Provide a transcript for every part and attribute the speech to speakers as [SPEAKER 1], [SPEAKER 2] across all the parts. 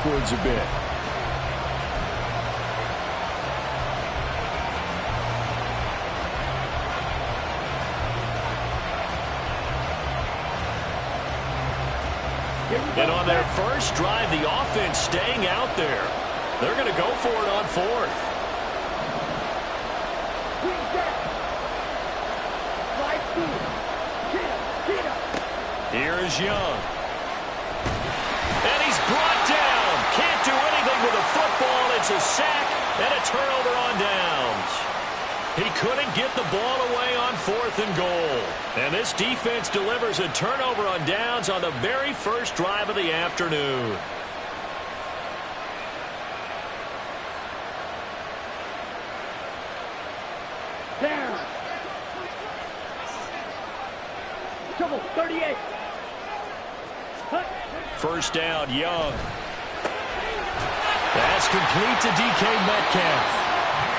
[SPEAKER 1] backwards a bit.
[SPEAKER 2] And on their first drive, the offense staying out there. They're going to go for it on fourth. Here is Young. And he's brought down. Can't do anything with a football. It's a sack and a turnover on downs. He couldn't get the ball away on fourth and goal. And this defense delivers a turnover on downs on the very first drive of the afternoon.
[SPEAKER 3] Down. Trouble, 38.
[SPEAKER 2] First down, Young. Pass complete to DK Metcalf.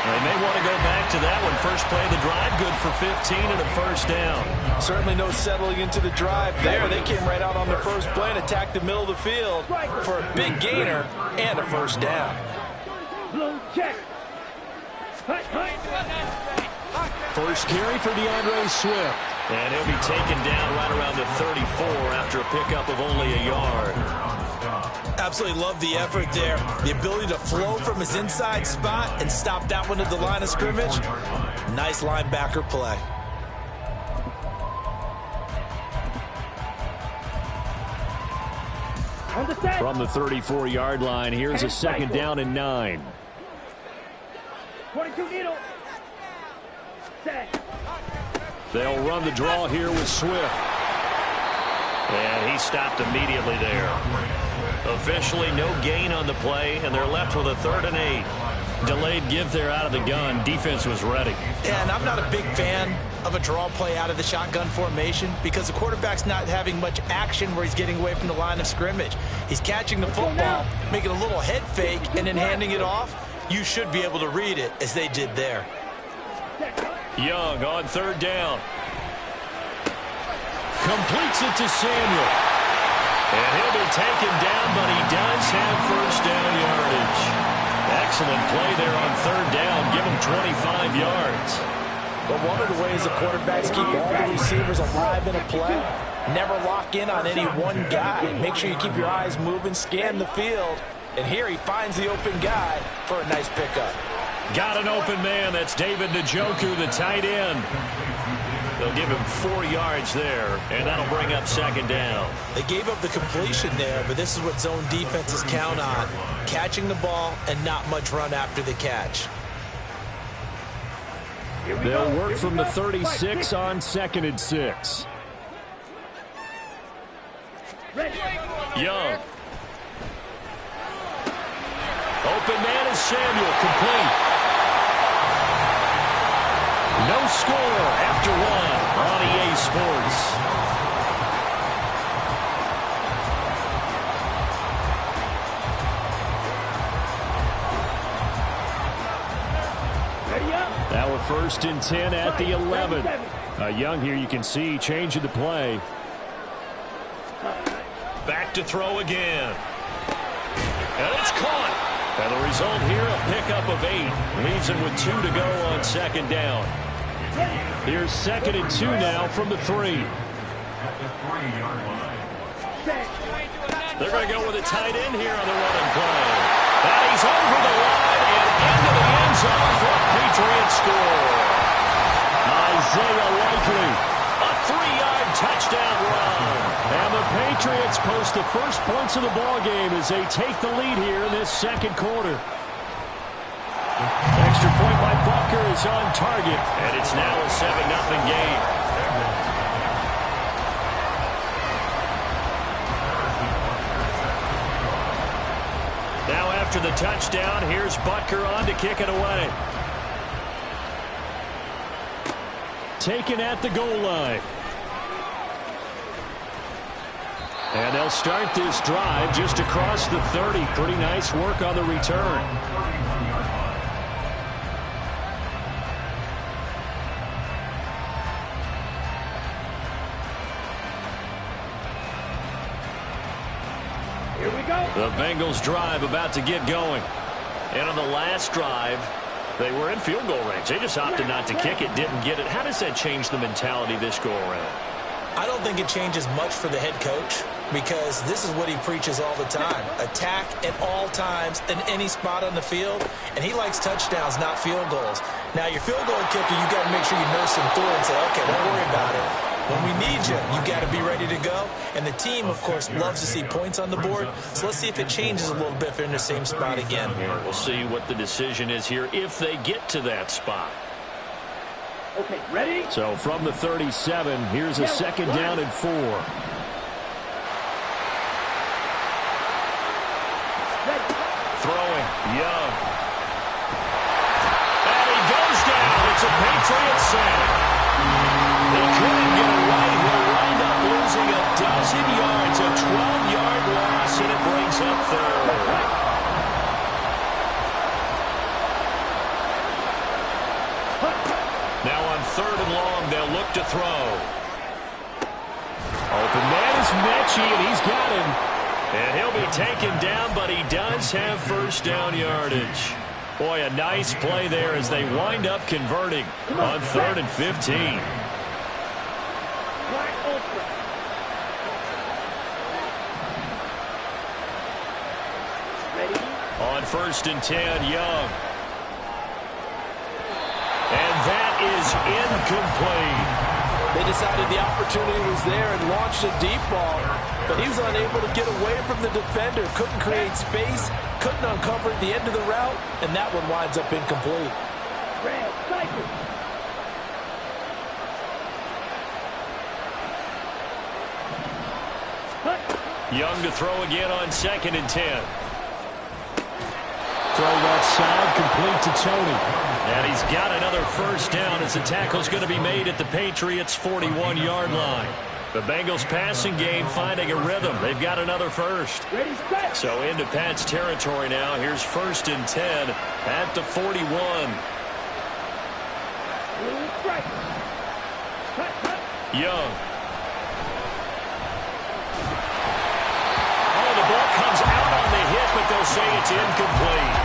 [SPEAKER 2] They may want to go back to that one. First play of the drive, good for 15 and a first down.
[SPEAKER 4] Certainly no settling into the drive there. They came right out on the first play and attacked the middle of the field for a big gainer and a first down.
[SPEAKER 3] Blue check.
[SPEAKER 2] First carry for DeAndre Swift. And he'll be taken down right around the 34 after a pickup of only a yard.
[SPEAKER 4] Absolutely love the effort there. The ability to flow from his inside spot and stop that one at the line of scrimmage. Nice linebacker play.
[SPEAKER 2] From the 34-yard line, here's a second down and 9.
[SPEAKER 3] 22 needle. Set.
[SPEAKER 2] They'll run the draw here with Swift. And he stopped immediately there. Officially no gain on the play, and they're left with a 3rd and 8. Delayed give there out of the gun. Defense was ready.
[SPEAKER 4] Yeah, and I'm not a big fan of a draw play out of the shotgun formation because the quarterback's not having much action where he's getting away from the line of scrimmage. He's catching the football, making a little head fake, and then handing it off. You should be able to read it as they did there.
[SPEAKER 2] Young on 3rd down. Completes it to Samuel. And he'll be taken down, but he does have first down yardage. Excellent play there on 3rd down. Give him 25 yards.
[SPEAKER 4] But one of the ways the quarterbacks keep all the receivers alive in a play, never lock in on any one guy. Make sure you keep your eyes moving, scan the field. And here he finds the open guy for a nice pickup.
[SPEAKER 2] Got an open man. That's David Njoku, the tight end. They'll give him 4 yards there, and that'll bring up second down.
[SPEAKER 4] They gave up the completion there, but this is what zone defenses count on. Catching the ball and not much run after the catch.
[SPEAKER 2] They'll work from the 36 on 2nd and 6. Young. Open man is Samuel, complete. No score after 1 on EA Sports. Now a 1st and 10 at the 11. Young here, you can see changing the play. Back to throw again. And it's caught. And the result here, a pickup of 8. Leaves him with 2 to go on 2nd down. Here's 2nd and 2 now from the 3. They're going to go with a tight end here on the running play. And he's over the line and into the end zone for a Patriot score. Isaiah Likely, a 3-yard touchdown run. And the Patriots post the first points of the ballgame as they take the lead here in this 2nd quarter. Extra point by Butker is on target, and it's now a 7-0 game. Now after the touchdown, here's Butker on to kick it away. Taken at the goal line. And they'll start this drive just across the 30. Pretty nice work on the return.
[SPEAKER 3] Here we go.
[SPEAKER 2] The Bengals drive about to get going. And on the last drive, they were in field goal range. They just opted not to kick it, didn't get it. How does that change the mentality this go around?
[SPEAKER 4] I don't think it changes much for the head coach because this is what he preaches all the time. Attack at all times in any spot on the field, and he likes touchdowns, not field goals. Now, your field goal kicker, you got to make sure you nurse him through and say, okay, don't worry about it. When we need you, you got to be ready to go. And the team, of course, loves to see points on the board. So let's see if it changes a little bit if they're in the same spot again.
[SPEAKER 2] Yeah, we'll see what the decision is here if they get to that spot.
[SPEAKER 3] Okay, ready?
[SPEAKER 2] So from the 37, here's a second down and 4.
[SPEAKER 3] Ready.
[SPEAKER 2] Throwing, Young. And he goes down. It's a Patriot sack. They couldn't get it right. He'll wind up losing a dozen yards, a 12-yard loss, and it brings up third. Now on 3rd and long, they'll look to throw. Open man is Mechie, and he's got him. And he'll be taken down, but he does have first down yardage. Boy, a nice play there as they wind up converting on 3rd and 15.
[SPEAKER 3] Ready?
[SPEAKER 2] On 1st and 10, Young. And that is incomplete.
[SPEAKER 1] They decided the opportunity was there and launched a deep ball, but he was unable to get away from the defender, couldn't create space, couldn't uncover the end of the route, and that one winds up incomplete.
[SPEAKER 3] Red, cycle.
[SPEAKER 2] Young to throw again on 2nd and 10. Throw that side, complete to Tony. And he's got another first down as the tackle's going to be made at the Patriots' 41-yard line. The Bengals passing game finding a rhythm. They've got another first.
[SPEAKER 3] Ready, set.
[SPEAKER 2] So into Pat's territory now. Here's 1st and 10 at the 41.
[SPEAKER 3] Blue strike. Cut, cut.
[SPEAKER 2] Young. Oh, the ball comes out on the hit, but they'll say it's incomplete.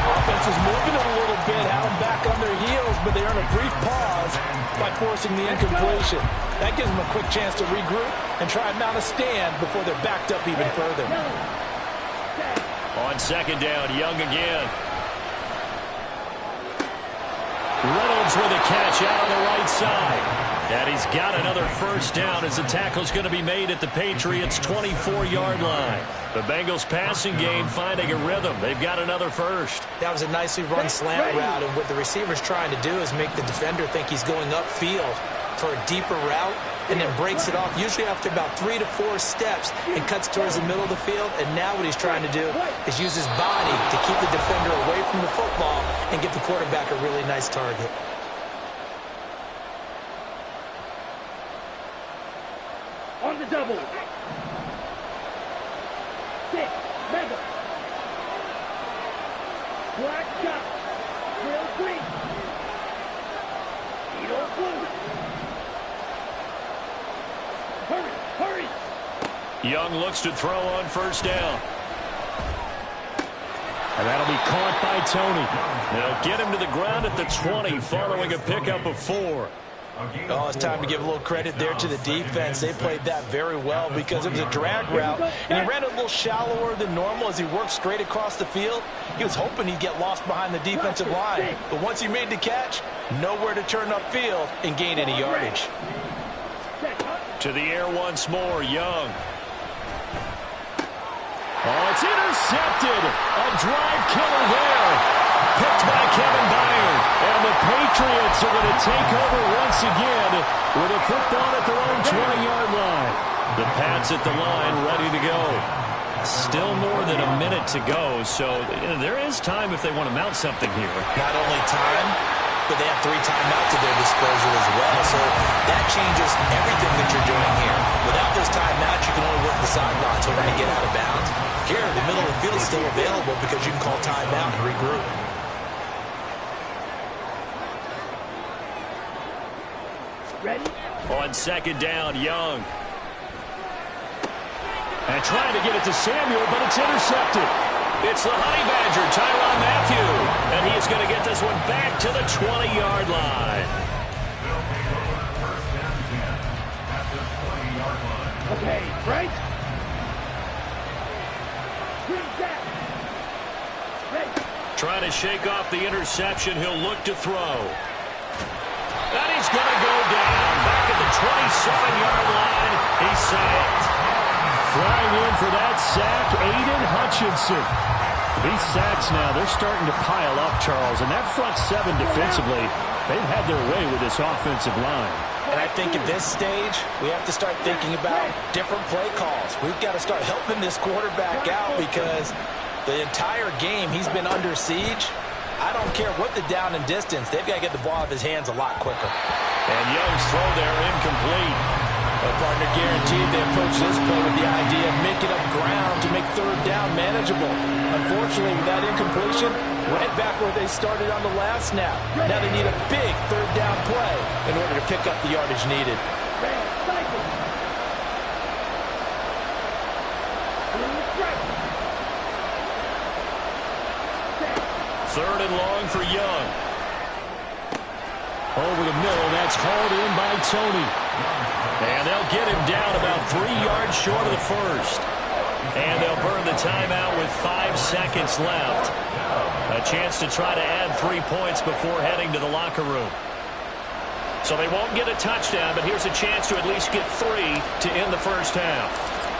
[SPEAKER 1] Offense is moving it a little bit, had them back on their heels, but they earn a brief pause by forcing the incompletion. That gives them a quick chance to regroup and try and mount a stand before they're backed up even further.
[SPEAKER 2] On 2nd down, Young again. Reynolds with a catch out on the right side. And he's got another first down as the tackle's going to be made at the Patriots' 24-yard line. The Bengals passing game finding a rhythm. They've got another first.
[SPEAKER 4] That was a nicely run slant route, and what the receiver's trying to do is make the defender think he's going upfield for a deeper route, and then breaks it off, usually after about 3 to 4 steps, and cuts towards the middle of the field. And now what he's trying to do is use his body to keep the defender away from the football and give the quarterback a really nice target.
[SPEAKER 3] On the double. 6, mega. Black shot. Real green. Eagle blue. Hurry, hurry.
[SPEAKER 2] Young looks to throw on first down. And that'll be caught by Tony. They'll get him to the ground at the 20 following a pickup of 4.
[SPEAKER 1] Oh, it's time to give a little credit there to the defense. They played that very well because it was a drag route, and he ran it a little shallower than normal as he worked straight across the field. He was hoping he'd get lost behind the defensive line, but once he made the catch, nowhere to turn upfield and gain any yardage.
[SPEAKER 2] To the air once more, Young. Oh, it's intercepted. A drive killer there. Picked by Kevin Byard. And the Patriots are going to take over once again with a football at their own 20-yard line. The Pats at the line ready to go. Still more than a minute to go, so there is time if they want to mount something here.
[SPEAKER 4] Not only time, but they have 3 timeouts at their disposal as well. So that changes everything that you're doing here. Without those timeouts, you can only work the sidelines or to get out of bounds. Here, the middle of the field is still available because you can call timeout and regroup.
[SPEAKER 3] Ready?
[SPEAKER 2] On 2nd down, Young. And trying to get it to Samuel, but it's intercepted. It's the Honey Badger, Tyrann Mathieu. And he is going to get this one back to the 20-yard line.
[SPEAKER 3] Okay, right? Green back. Ready.
[SPEAKER 2] Trying to shake off the interception. He'll look to throw. And he's going to go down. Back at the 27-yard line. He's sacked. Flying in for that sack, Aiden Hutchinson. These sacks now, they're starting to pile up, Charles. And that front seven defensively, they've had their way with this offensive line.
[SPEAKER 4] And I think at this stage, we have to start thinking about different play calls. We've got to start helping this quarterback out because the entire game he's been under siege. I don't care what the down and distance. They've got to get the ball out of his hands a lot quicker.
[SPEAKER 2] And Young's throw there incomplete.
[SPEAKER 4] A partner guaranteed they approach this play with the idea of making up ground to make third down manageable. Unfortunately, with that incompletion, right back where they started on the last snap. Now they need a big third down play in order to pick up the yardage needed.
[SPEAKER 2] Third and long for Young. Over the middle, that's hauled in by Tony. And they'll get him down about 3 yards short of the first. And they'll burn the timeout with 5 seconds left. A chance to try to add 3 points before heading to the locker room. So they won't get a touchdown, but here's a chance to at least get 3 to end the first half.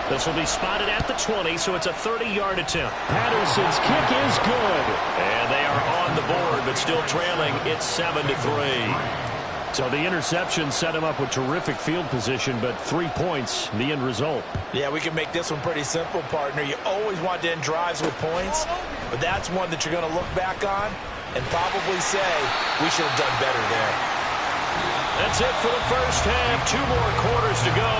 [SPEAKER 2] This will be spotted at the 20, so it's a 30-yard attempt. Patterson's kick is good. And they are on the board, but still trailing. It's 7-3. So the interception set him up with terrific field position, but 3 points, the end result.
[SPEAKER 4] Yeah, we can make this one pretty simple, partner. You always want to end drives with points, but that's one that you're going to look back on and probably say, we should have done better there.
[SPEAKER 2] That's it for the first half. 2 more quarters to go.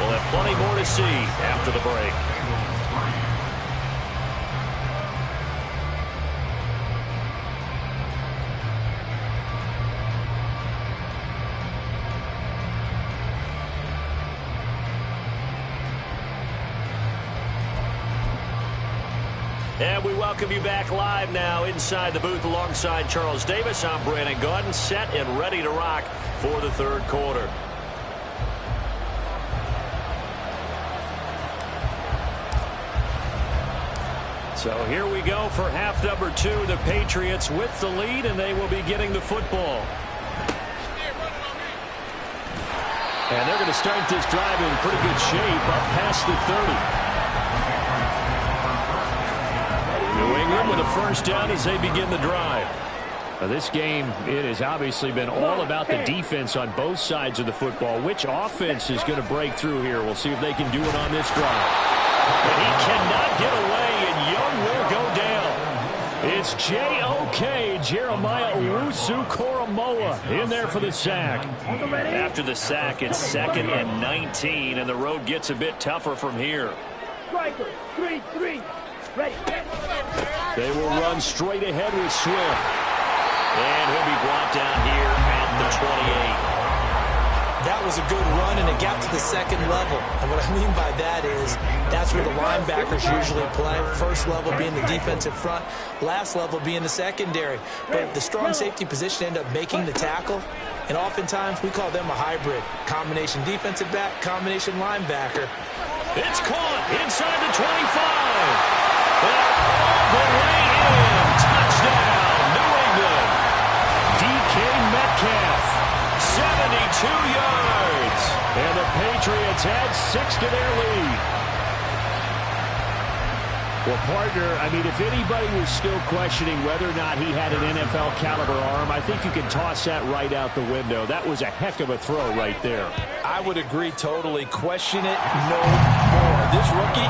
[SPEAKER 2] We'll have plenty more to see after the break. And we welcome you back live now inside the booth alongside Charles Davis. I'm Brandon Gaudin, set and ready to rock for the third quarter. So here we go for half number 2. The Patriots with the lead, and they will be getting the football. And they're going to start this drive in pretty good shape up past the 30. New England with a first down as they begin the drive. Now this game, it has obviously been all about the defense on both sides of the football. Which offense is going to break through here? We'll see if they can do it on this drive. But he cannot get away, and Young will go down. It's J.O.K. Jeremiah Owusu-Koramoah in there for the sack. After the sack, it's 2nd and 19, and the road gets a bit tougher from here.
[SPEAKER 3] Striker, 3-3. Ready.
[SPEAKER 2] They will run straight ahead with Swift. And he'll be brought down here at the 28.
[SPEAKER 4] That was a good run, and it got to the second level. And what I mean by that is that's where the linebackers usually play. First level being the defensive front, last level being the secondary. But the strong safety position ended up making the tackle. And oftentimes we call them a hybrid. Combination defensive back, combination linebacker.
[SPEAKER 2] It's caught inside the 25. All the way in. Touchdown, New England. DK Metcalf, 72 yards. And the Patriots add 6 to their lead. Well, partner, I mean, if anybody was still questioning whether or not he had an NFL caliber arm, I think you can toss that right out the window. That was a heck of a throw right there.
[SPEAKER 4] I would agree totally. Question it no more. This rookie,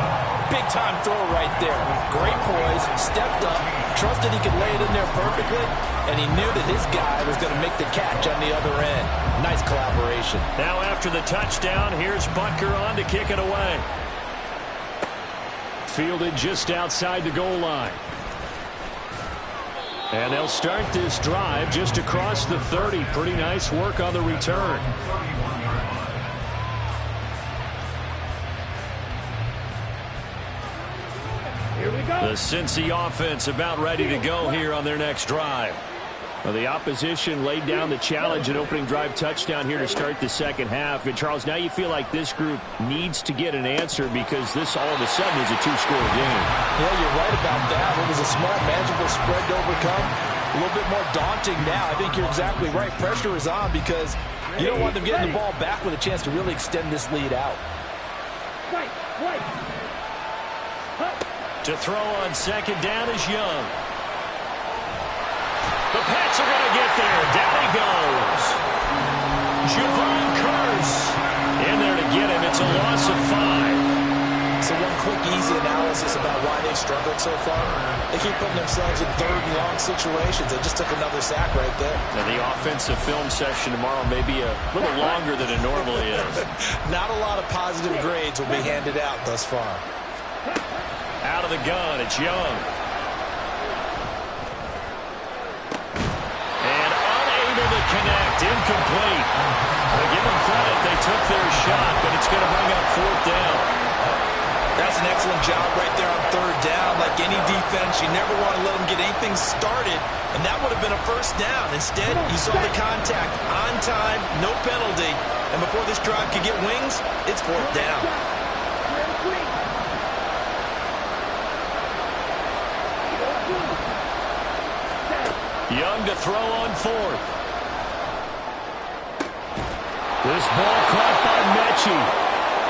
[SPEAKER 4] big-time throw right there. Great poise, stepped up, trusted he could lay it in there perfectly, and he knew that his guy was going to make the catch on the other end. Nice collaboration.
[SPEAKER 2] Now after the touchdown, here's Butker on to kick it away. Fielded just outside the goal line. And they'll start this drive just across the 30. Pretty nice work on the return.
[SPEAKER 3] Here we go.
[SPEAKER 2] The Cincy offense about ready to go here on their next drive.
[SPEAKER 5] Well, the opposition laid down the challenge and opening drive touchdown here to start the second half. And, Charles, now you feel like this group needs to get an answer because this all of a sudden is a two-score game.
[SPEAKER 1] Yeah, you're right about that. It was a small, manageable spread to overcome. A little bit more daunting now. I think you're exactly right. Pressure is on because you don't want them getting the ball back with a chance to really extend this lead out.
[SPEAKER 3] Right.
[SPEAKER 2] To throw on second down is Young. The Pats are going to get there. Down he goes. Javon Curse in there to get him. It's a loss of 5.
[SPEAKER 4] So one quick, easy analysis about why they've struggled so far. They keep putting themselves in third and long situations. They just took another sack right there.
[SPEAKER 5] And the offensive film session tomorrow may be a little longer than it normally is.
[SPEAKER 4] Not a lot of positive grades will be handed out thus far.
[SPEAKER 2] Out of the gun, it's Young. And unable to connect, incomplete. They give them credit, they took their shot, but it's going to bring up 4th down.
[SPEAKER 4] That's an excellent job right there on 3rd down. Like any defense, you never want to let them get anything started, and that would have been a 1st down. Instead, you saw the contact on time, no penalty, and before this drive could get wings, it's 4th down.
[SPEAKER 2] Young to throw on 4th. This ball caught by Mechie.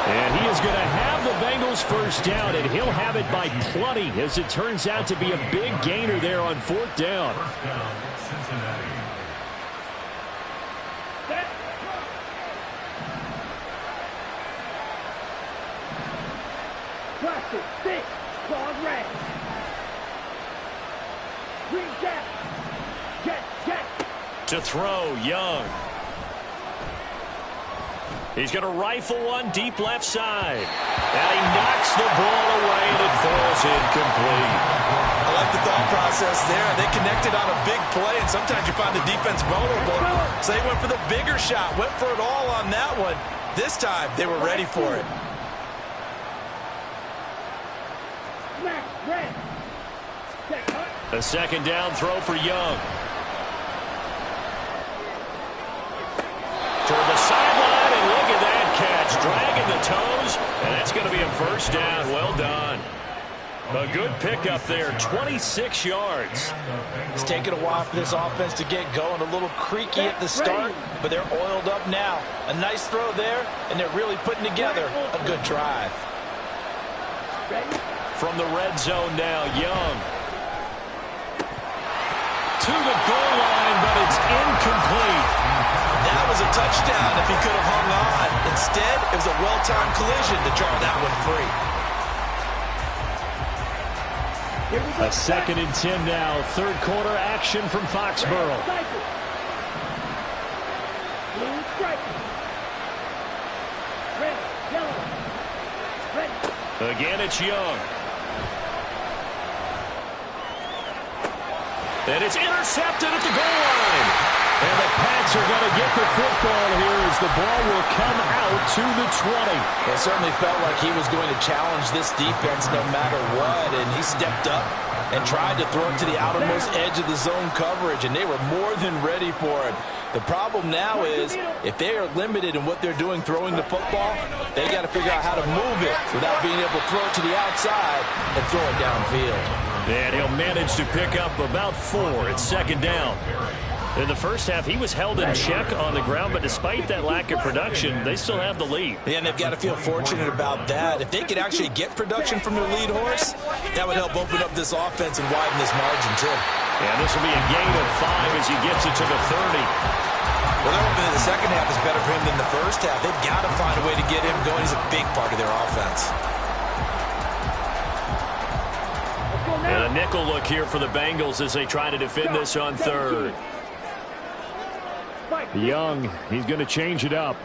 [SPEAKER 2] And he is going to have the Bengals 1st down, and he'll have it by plenty, as it turns out to be a big gainer there on 4th down.
[SPEAKER 3] Plastic, stick, claws, red. Green jet.
[SPEAKER 2] To throw, Young. He's going to rifle one deep left side. And he knocks the ball away, and it falls incomplete.
[SPEAKER 4] I like the thought process there. They connected on a big play, and sometimes you find the defense vulnerable. So they went for the bigger shot, went for it all on that one. This time, they were ready for it.
[SPEAKER 2] A 2nd down throw for Young. Toward the sideline, and look at that catch. Dragging the toes, and that's going to be a 1st down. Well done. A good pickup there, 26 yards.
[SPEAKER 4] It's taken a while for this offense to get going. A little creaky at the start, but they're oiled up now. A nice throw there, and they're really putting together a good drive.
[SPEAKER 2] From the red zone now, Young. To the goal line, but it's incomplete.
[SPEAKER 4] That was a touchdown if he could have hung on. Instead, it was a well-timed collision to draw that one free.
[SPEAKER 2] A 2nd and 10 now. 3rd quarter action from Foxborough.
[SPEAKER 3] Blue striker. Red, yellow. Red.
[SPEAKER 2] Again, it's Young. And it's intercepted at the goal line. And the Pats are going to get the football here as the ball will come out to the 20.
[SPEAKER 4] It certainly felt like he was going to challenge this defense no matter what, and he stepped up and tried to throw it to the outermost edge of the zone coverage, and they were more than ready for it. The problem now is if they are limited in what they're doing throwing the football, they got to figure out how to move it without being able to throw it to the outside and throw it downfield.
[SPEAKER 2] And he'll manage to pick up about 4 at 2nd down. In the first half, he was held in check on the ground, but despite that lack of production, they still have the lead.
[SPEAKER 4] Yeah, and they've got to feel fortunate about that. If they could actually get production from their lead horse, that would help open up this offense and widen this margin, too.
[SPEAKER 2] And this will be a gain of 5 as he gets it to the 30.
[SPEAKER 4] Well, they're hoping that the second half is better for him than the first half. They've got to find a way to get him going. He's a big part of their offense.
[SPEAKER 2] And a nickel look here for the Bengals as they try to defend this on 3rd.
[SPEAKER 5] Young, he's going to change it up.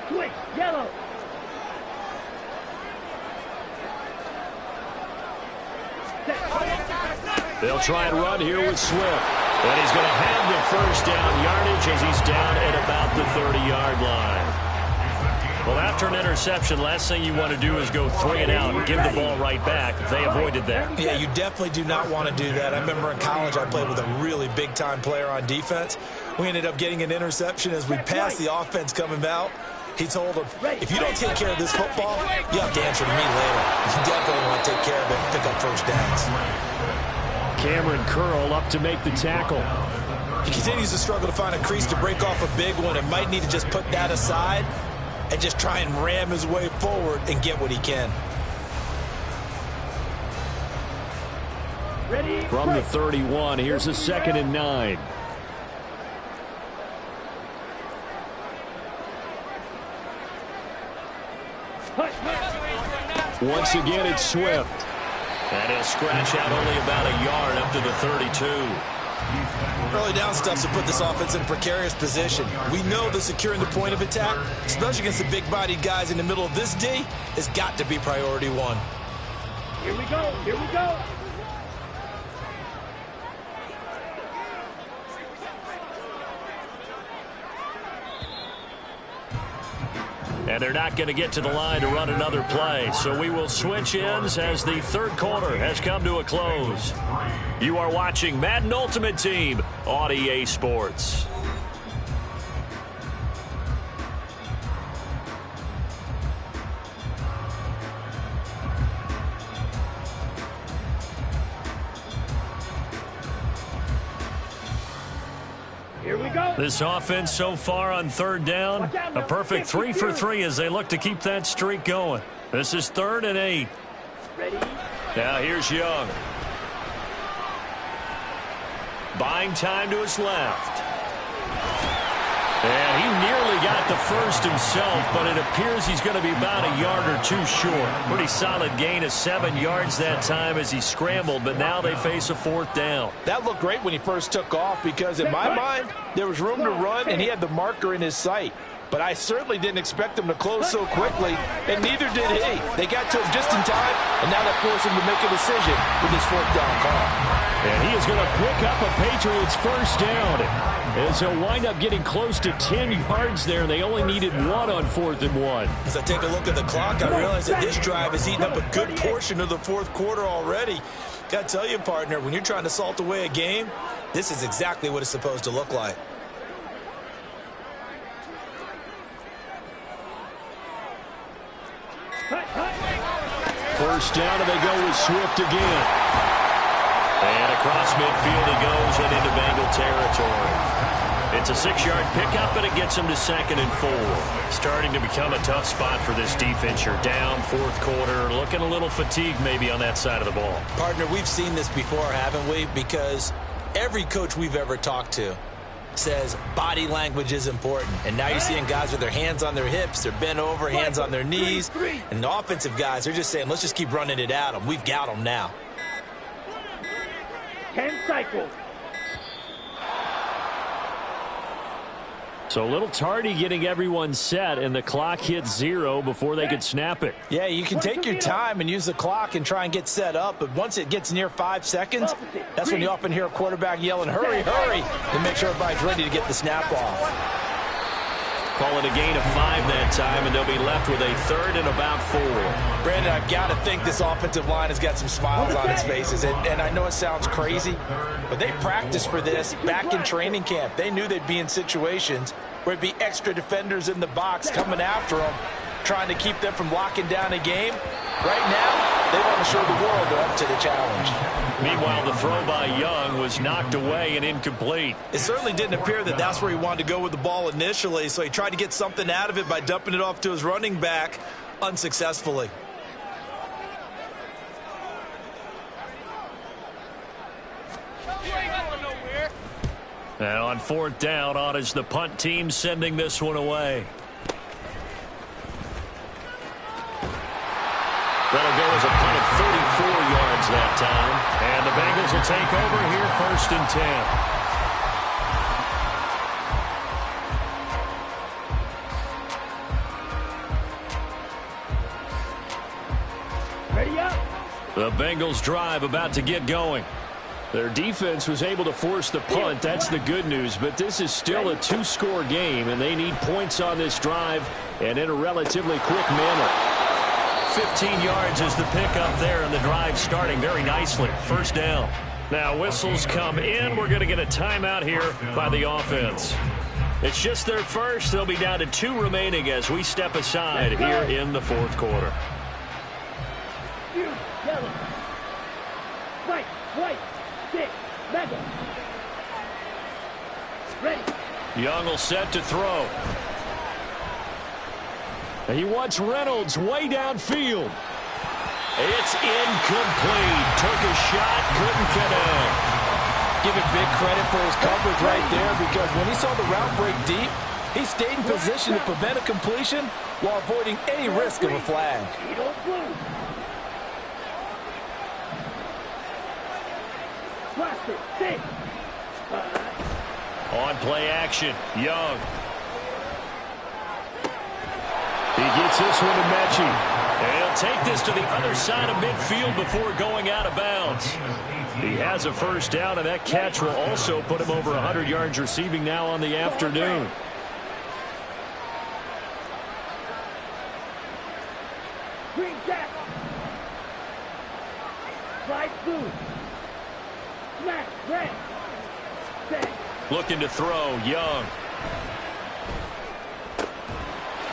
[SPEAKER 3] Switch, yellow.
[SPEAKER 2] They'll try and run here with Swift. And he's going to have the 1st down yardage as he's down at about the 30-yard line. Well, after an interception, last thing you want to do is go 3 and out and give the ball right back. They avoided that.
[SPEAKER 4] Yeah, you definitely do not want to do that. I remember in college I played with a really big-time player on defense. We ended up getting an interception as we passed the offense coming out. He told him, if you don't take care of this football, you have to answer to me later. You definitely want to take care of it and pick up first downs.
[SPEAKER 5] Cameron Curl up to make the tackle.
[SPEAKER 4] He continues to struggle to find a crease to break off a big one and might need to just put that aside and just try and ram his way forward and get what he can.
[SPEAKER 3] Ready?
[SPEAKER 5] From the 31, here's a 2nd and 9. Once again, it's Swift.
[SPEAKER 2] And he'll scratch out only about a yard up to the 32.
[SPEAKER 4] Early down stuff to put this offense in a precarious position. We know that securing the point of attack, especially against the big-bodied guys in the middle of this D, has got to be priority one.
[SPEAKER 3] Here we go. Here we go.
[SPEAKER 2] And they're not going to get to the line to run another play. So we will switch ends as the third quarter has come to a close. You are watching Madden Ultimate Team on EA Sports.
[SPEAKER 3] Here we go.
[SPEAKER 2] This offense so far on third down, a perfect 3 for 3 as they look to keep that streak going. This is 3rd and 8.
[SPEAKER 3] Ready?
[SPEAKER 2] Now here's Young. Buying time to his left. And he nearly got the first himself, but it appears he's going to be about a yard or two short. Pretty solid gain of 7 yards that time as he scrambled, but now they face a 4th down.
[SPEAKER 1] That looked great when he first took off because in my mind, there was room to run and he had the marker in his sight. But I certainly didn't expect him to close so quickly, and neither did he. They got to him just in time, and now that forced him to make a decision with his 4th down call.
[SPEAKER 5] And he is going to pick up a Patriots first down. As he'll wind up getting close to 10 yards there, and they only needed 1 on 4th and 1.
[SPEAKER 4] As I take a look at the clock, I realize that this drive has eaten up a good portion of the 4th quarter already. Got to tell you, partner, when you're trying to salt away a game, this is exactly what it's supposed to look like.
[SPEAKER 5] First down, and they go with Swift again.
[SPEAKER 2] And across midfield he goes and into Bengal territory. It's a 6-yard pickup, and it gets him to 2nd and 4. Starting to become a tough spot for this defense. You're down 4th quarter, looking a little fatigued maybe on that side of the ball.
[SPEAKER 4] Partner, we've seen this before, haven't we? Because every coach we've ever talked to says body language is important. And now you're seeing guys with their hands on their hips, they're bent over, hands on their knees. And the offensive guys, they're just saying, let's just keep running it at them. We've got them now.
[SPEAKER 3] 10 cycles.
[SPEAKER 5] So a little tardy getting everyone set, and the clock hits 0 before they could snap it.
[SPEAKER 1] Yeah, you can take your time and use the clock and try and get set up, but once it gets near 5 seconds, that's when you often hear a quarterback yelling, hurry, hurry, to make sure everybody's ready to get the snap off.
[SPEAKER 2] Call it a gain of 5 that time, and they'll be left with a 3rd and about 4.
[SPEAKER 4] Brandon, I've got to think this offensive line has got some smiles on its faces, and I know it sounds crazy, but they practiced for this back in training camp. They knew they'd be in situations where it'd be extra defenders in the box coming after them, trying to keep them from locking down a game. Right now, they want to show the world they're up to the challenge.
[SPEAKER 2] Meanwhile, the throw by Young was knocked away and incomplete.
[SPEAKER 4] It certainly didn't appear that that's where he wanted to go with the ball initially, so he tried to get something out of it by dumping it off to his running back unsuccessfully.
[SPEAKER 2] Now on 4th down, on is the punt team sending this one away. That'll go as a punt of 34 yards that time. And the Bengals will take over here 1st and 10.
[SPEAKER 3] Ready up.
[SPEAKER 2] The Bengals drive about to get going.
[SPEAKER 5] Their defense was able to force the punt. That's the good news. But this is still a two-score game, and they need points on this drive and in a relatively quick manner.
[SPEAKER 2] 15 yards is the pickup there, and the drive starting very nicely. First down. Now whistles come in. We're going to get a timeout here by the offense. It's just their first. They'll be down to 2 remaining as we step aside here in the fourth quarter.
[SPEAKER 3] Yellow. Right, white, stick, level. Ready.
[SPEAKER 2] Young will set to throw.
[SPEAKER 5] And he wants Reynolds way downfield.
[SPEAKER 2] It's incomplete. Took a shot, couldn't connect.
[SPEAKER 1] Give him big credit for his coverage right there, because when he saw the route break deep, he stayed in position to prevent a completion while avoiding any risk of a flag.
[SPEAKER 2] On play action, Young.
[SPEAKER 5] He gets this one to Mechie.
[SPEAKER 2] And he'll take this to the other side of midfield before going out of bounds. He has a first down, and that catch will also put him over 100 yards receiving now on the afternoon.
[SPEAKER 3] Green jack. Slide blue. Smash red. Set.
[SPEAKER 2] Looking to throw, Young.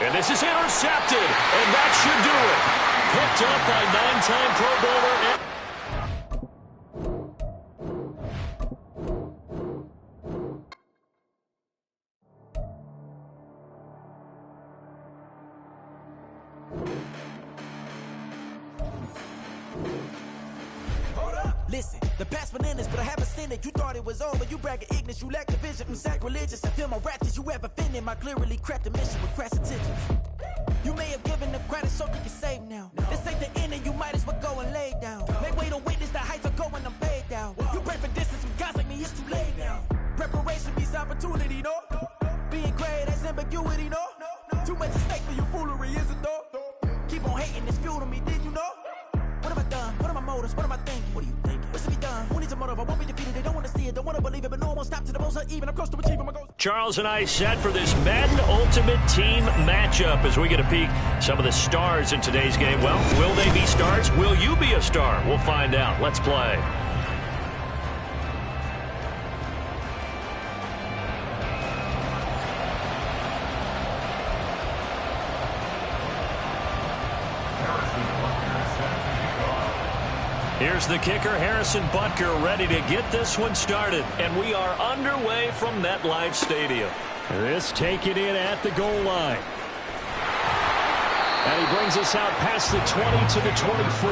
[SPEAKER 2] And this is intercepted, and that should do it. Picked up by 9-time Pro Bowler.
[SPEAKER 6] Listen, the past bananas, but I haven't seen it. You thought it was over. You bragging ignorance. You lack the vision from sacrilegious. I feel my raptors. You ever offended my clearly crafted mission with crass intentions. You may have given them credit so you can save now. This ain't the end, and you might as well go and lay down. Make way to witness the heights are going, I'm paid down. You pray for distance from guys like me, it's too late now. Preparation beats opportunity, no? Being great, that's ambiguity, no? Too much at stake for your foolery, is it though? Keep on hating, it's fuel to me, did you know? What have I done? What are my motives? What am I thinking? What are you thinking? What's to be done? Who needs a motive? I won't be defeated. They don't want to see it. Don't want to believe it. But no one will stop to the most even. I'm close to achieving my goals.
[SPEAKER 2] Charles and I set for this Madden Ultimate Team matchup as we get a peek some of the stars in today's game. Well, will they be stars? Will you be a star? We'll find out. Let's play. Here's the kicker, Harrison Butker, ready to get this one started. And we are underway from MetLife Stadium.
[SPEAKER 5] This taken in at the goal line. And he brings us out past the 20 to the 24.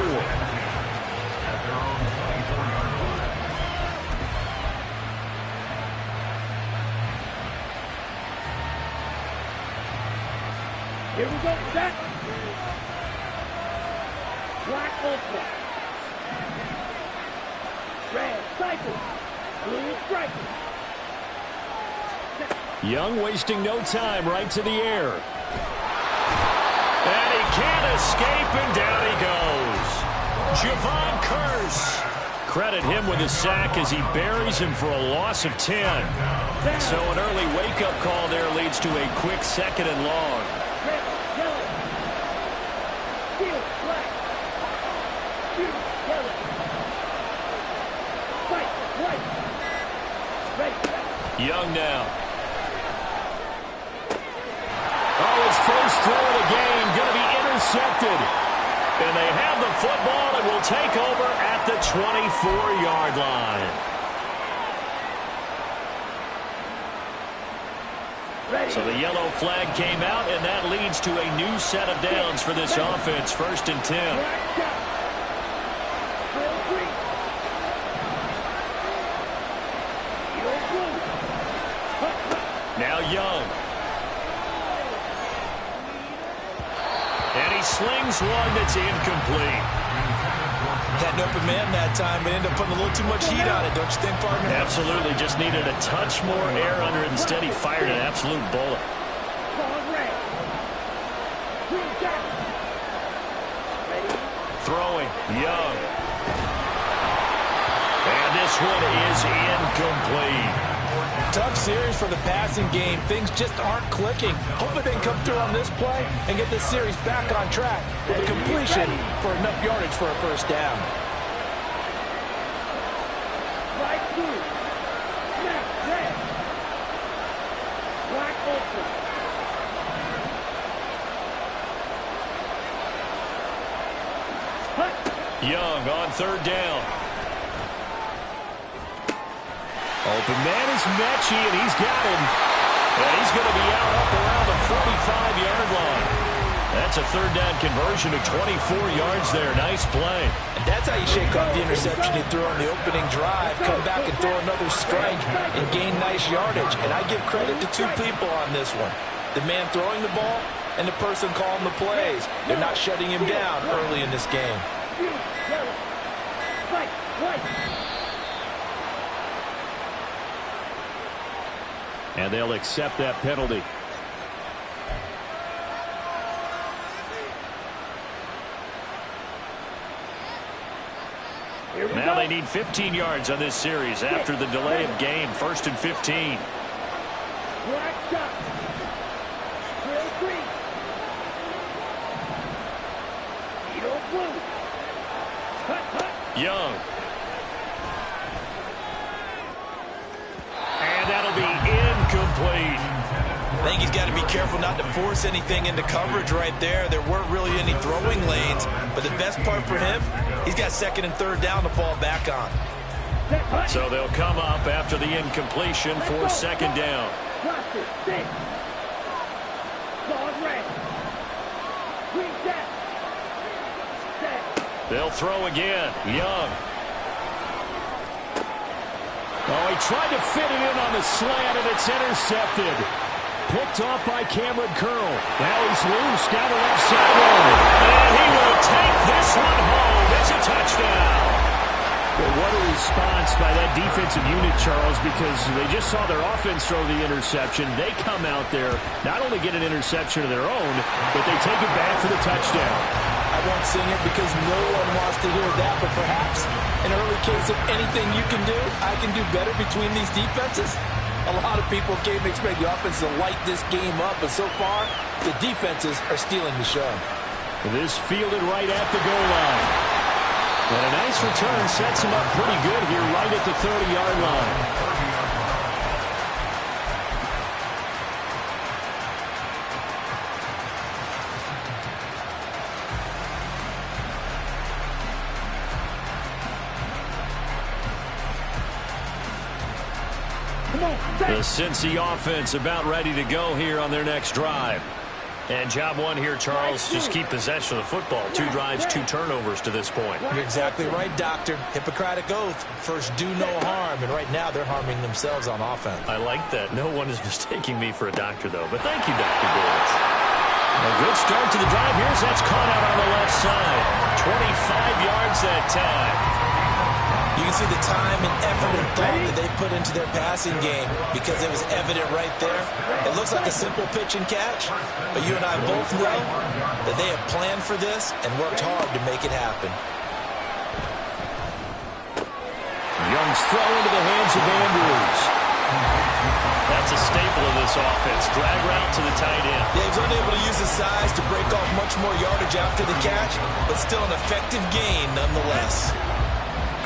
[SPEAKER 3] Here we go, set. Black ultra. Red cycle. Blue striker.
[SPEAKER 5] Young wasting no time, right to the air.
[SPEAKER 2] And he can't escape, and down he goes. Javon Curse. Credit him with a sack as he buries him for a loss of 10. So an early wake-up call there leads to a quick 2nd and long.
[SPEAKER 3] Red, yellow. Steel, black. Steel, yellow. White, white. Red.
[SPEAKER 2] Young now.
[SPEAKER 5] Oh, his first throw of the game going to be intercepted.
[SPEAKER 2] And they have the football and will take over at the 24-yard line. So the yellow flag came out, and that leads to a new set of downs for this offense. 1st and 10. Now Young. And he slings one that's incomplete.
[SPEAKER 1] Had an open man that time, but ended up putting a little too much heat on it, don't you think, partner?
[SPEAKER 2] Absolutely. Just needed a touch more air under it. Instead, he fired an absolute bullet. Throwing. Young. And this one is incomplete.
[SPEAKER 1] Tough series for the passing game. Things just aren't clicking. Hoping they can come through on this play and get this series back on track with a completion for enough yardage for a first down.
[SPEAKER 3] Right through. Snap, red. Black open. Hut.
[SPEAKER 2] Young on third down. Open man is Mechie, and he's got him. And he's going to be out up around the 45-yard line. That's a third down conversion of 24 yards there. Nice play.
[SPEAKER 1] And that's how you shake off the interception you threw on the opening drive. Come back and throw another strike and gain nice yardage. And I give credit to two people on this one. The man throwing the ball and the person calling the plays. They're not shutting him down early in this game.
[SPEAKER 5] And they'll accept that penalty.
[SPEAKER 2] Now they need 15 yards on this series after the delay of game. 1st and 15.
[SPEAKER 3] Black shot. Drill green. Edo blue. Hut, hut.
[SPEAKER 2] Young. And that'll be incomplete.
[SPEAKER 1] I think he's got to be careful not to force anything into coverage right there. There weren't really any throwing lanes, but the best part for him, he's got 2nd and 3rd down to fall back on.
[SPEAKER 2] So they'll come up after the incompletion for 2nd down. They'll throw again. Young.
[SPEAKER 5] Oh, he tried to fit it in on the slant, and it's intercepted. Picked off by Cameron Curl. Now he's loose down the left sideline.
[SPEAKER 2] And he will take this one home. It's a touchdown.
[SPEAKER 5] But what a response by that defensive unit, Charles, because they just saw their offense throw the interception. They come out there, not only get an interception of their own, but they take it back for the touchdown.
[SPEAKER 1] I won't sing it because no one wants to hear that, but perhaps in early case of anything you can do, I can do better between these defenses. A lot of people came to expect the offense to light this game up, but so far, the defenses are stealing the show.
[SPEAKER 5] This fielded right at the goal line. And a nice return sets him up pretty good here right at the 30-yard line.
[SPEAKER 2] The Cincy offense about ready to go here on their next drive. And job one here, Charles, just keep possession of the football. 2 drives, 2 turnovers to this point.
[SPEAKER 1] You're exactly right, Doctor. Hippocratic oath. First, do no harm. And right now, they're harming themselves on offense.
[SPEAKER 2] I like that. No one is mistaking me for a doctor, though. But thank you, Dr. Davis. A good start to the drive. Here's that's caught out on the left side. 25 yards that time.
[SPEAKER 1] You can see the time and effort and thought that they put into their passing game because it was evident right there. It looks like a simple pitch and catch, but you and I both know that they have planned for this and worked hard to make it happen.
[SPEAKER 5] Young's throw into the hands of Andrews.
[SPEAKER 2] That's a staple of this offense. Drag route to the tight end.
[SPEAKER 1] Yeah, he's unable to use his size to break off much more yardage after the catch, but still an effective gain nonetheless.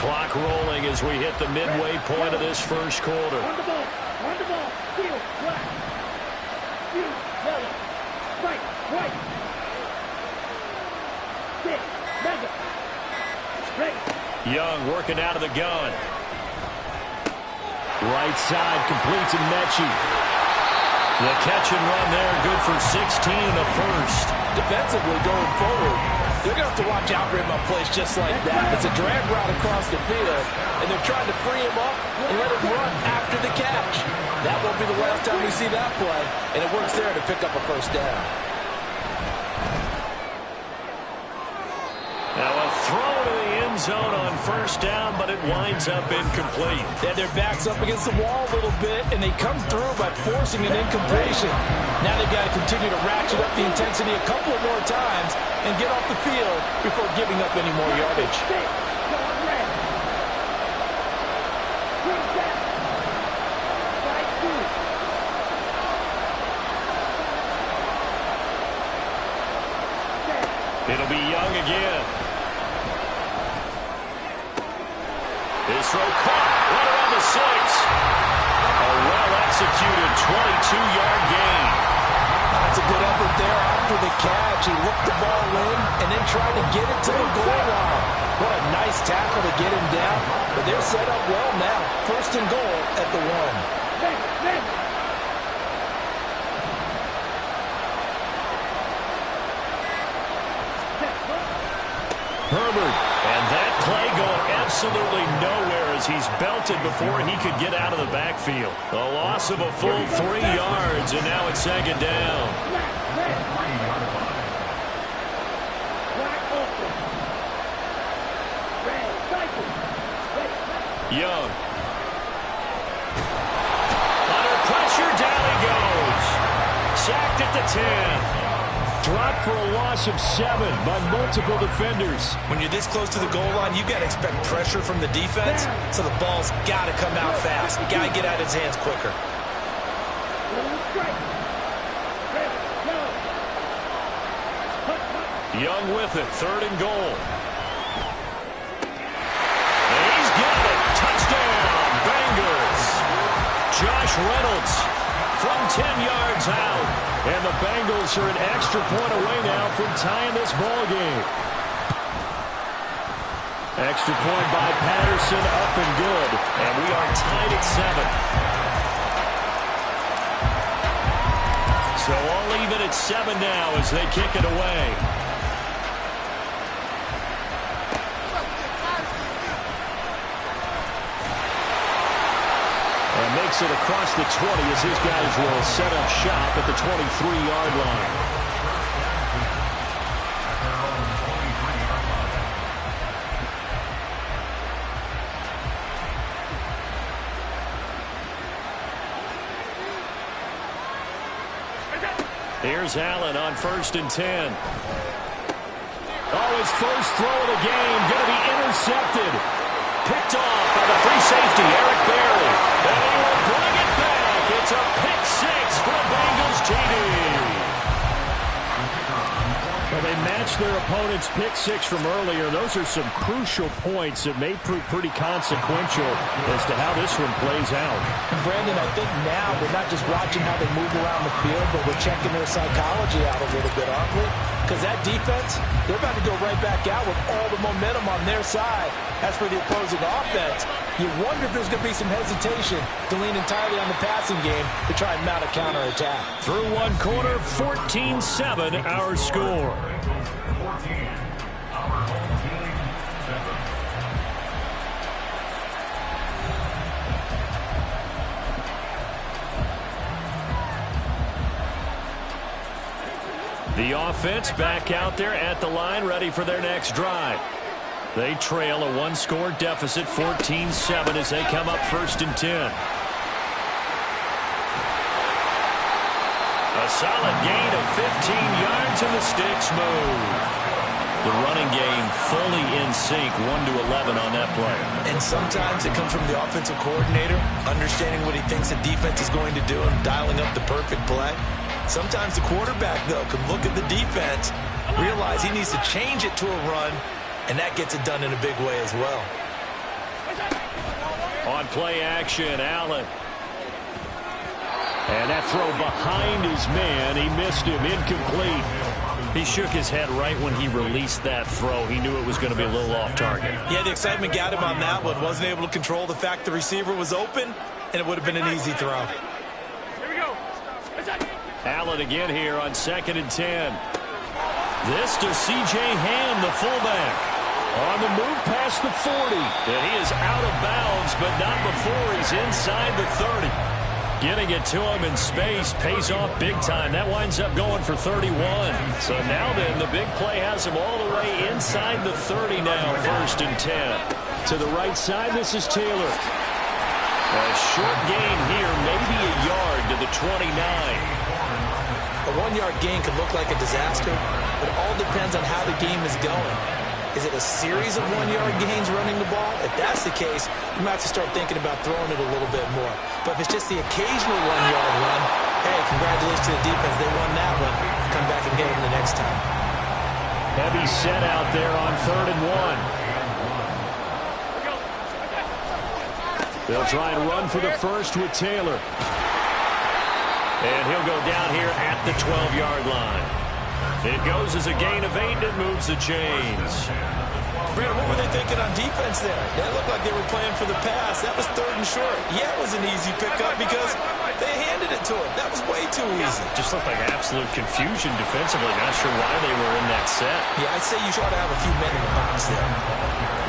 [SPEAKER 2] Clock rolling as we hit the midway point of this first quarter.
[SPEAKER 3] On the ball, field, black, field, yellow, right, white, 6, mega, ready.
[SPEAKER 2] Young working out of the gun.
[SPEAKER 5] Right side completes and Mechie.
[SPEAKER 2] The catch and run there, good for 16 and a first.
[SPEAKER 1] Defensively going forward, they're going to have to watch out for him on plays just like that. It's a drag route across the field, and they're trying to free him up and let him run after the catch. That won't be the last time we see that play, and it works there to pick up a first down.
[SPEAKER 2] Now a throw to the end zone on first down, but it winds up incomplete.
[SPEAKER 1] Yeah, their back's up against the wall a little bit, and they come through by forcing an incompletion. Now they've got to continue to ratchet up the intensity a couple of more times and get off the field before giving up any more yardage.
[SPEAKER 2] It'll be Young again. His throw caught right around the 6. A well-executed 22-yard gain.
[SPEAKER 1] That's a good effort there after the catch. He looked the ball in and then tried to get it to the goal line. What a nice tackle to get him down. But they're set up well now. First and goal at the 1.
[SPEAKER 2] Herbert, and that play going absolutely nowhere as he's belted before he could get out of the backfield. A loss of a full 3 yards, and now it's second down. Young. Under pressure, down he goes. Sacked at the 10.
[SPEAKER 5] Dropped for a loss of 7 by multiple defenders.
[SPEAKER 4] When you're this close to the goal line, you got to expect pressure from the defense, so the ball's got to come out fast. Got to get out of his hands quicker.
[SPEAKER 2] Young with it, 3rd and goal. And he's got it. Touchdown, Bengals. Josh Reynolds from 10 yards out.
[SPEAKER 5] And the Bengals are an extra point away now from tying this ball game. Extra point by Patterson, up and good.
[SPEAKER 2] And we are tied at 7. So all even at 7 now as they kick it away.
[SPEAKER 5] And makes it across the 20 as his guys will set up shop at the 23-yard line.
[SPEAKER 2] Here's Allen on 1st and 10.
[SPEAKER 5] Oh, his first throw of the game going to be intercepted.
[SPEAKER 2] Picked off by the free safety, Eric Berry. And he will bring it back. It's a pick 6 for the Bengals TD.
[SPEAKER 5] Well, they matched their opponent's pick 6 from earlier. Those are some crucial points that may prove pretty consequential as to how this one plays out.
[SPEAKER 1] And Brandon, I think now we're not just watching how they move around the field, but we're checking their psychology out a little bit, aren't we? Because that defense, they're about to go right back out with all the momentum on their side. As for the opposing offense, you wonder if there's going to be some hesitation to lean entirely on the passing game to try and mount a counterattack.
[SPEAKER 2] Through one quarter, 14-7 our score. The offense back out there at the line, ready for their next drive. They trail a 1-score deficit, 14-7, as they come up 1st and 10. A solid gain of 15 yards, and the sticks move. The running game fully in sync, 1-11 on that play.
[SPEAKER 4] And sometimes it comes from the offensive coordinator, understanding what he thinks the defense is going to do and dialing up the perfect play. Sometimes the quarterback, though, can look at the defense, realize he needs to change it to a run, and that gets it done in a big way as well.
[SPEAKER 2] On play action, Allen.
[SPEAKER 5] And that throw behind his man, he missed him, incomplete.
[SPEAKER 2] He shook his head right when he released that throw. He knew it was going to be a little off target.
[SPEAKER 4] Yeah, the excitement got him on that one. Wasn't able to control the fact the receiver was open, and it would have been an easy throw.
[SPEAKER 3] Here we go.
[SPEAKER 2] Allen again here on 2nd and 10. This to C.J. Ham, the fullback. On the move past the 40. And he is out of bounds, but not before he's inside the 30. Getting it to him in space pays off big time. That winds up going for 31. So now then, the big play has him all the way inside the 30 now, 1st and 10.
[SPEAKER 5] To the right side, this is Taylor.
[SPEAKER 2] A short gain here, maybe a yard to the 29.
[SPEAKER 4] A 1-yard gain could look like a disaster, but it all depends on how the game is going. Is it a series of 1-yard gains running the ball? If that's the case, you might have to start thinking about throwing it a little bit more. But if it's just the occasional 1-yard run, hey, congratulations to the defense. They won that one. Come back and get them the next time.
[SPEAKER 5] Heavy set out there on 3rd and 1. They'll try and run for the first with Taylor. And he'll go down here at the 12-yard line. It goes as a gain of 8, and it moves the chains.
[SPEAKER 4] Brandon, what were they thinking on defense there? That looked like they were playing for the pass. That was 3rd and short. Yeah, it was an easy pickup because they handed it to him. That was way too easy.
[SPEAKER 5] Just looked like absolute confusion defensively. Not sure why they were in that set.
[SPEAKER 4] Yeah, I'd say you should have a few men in the box there.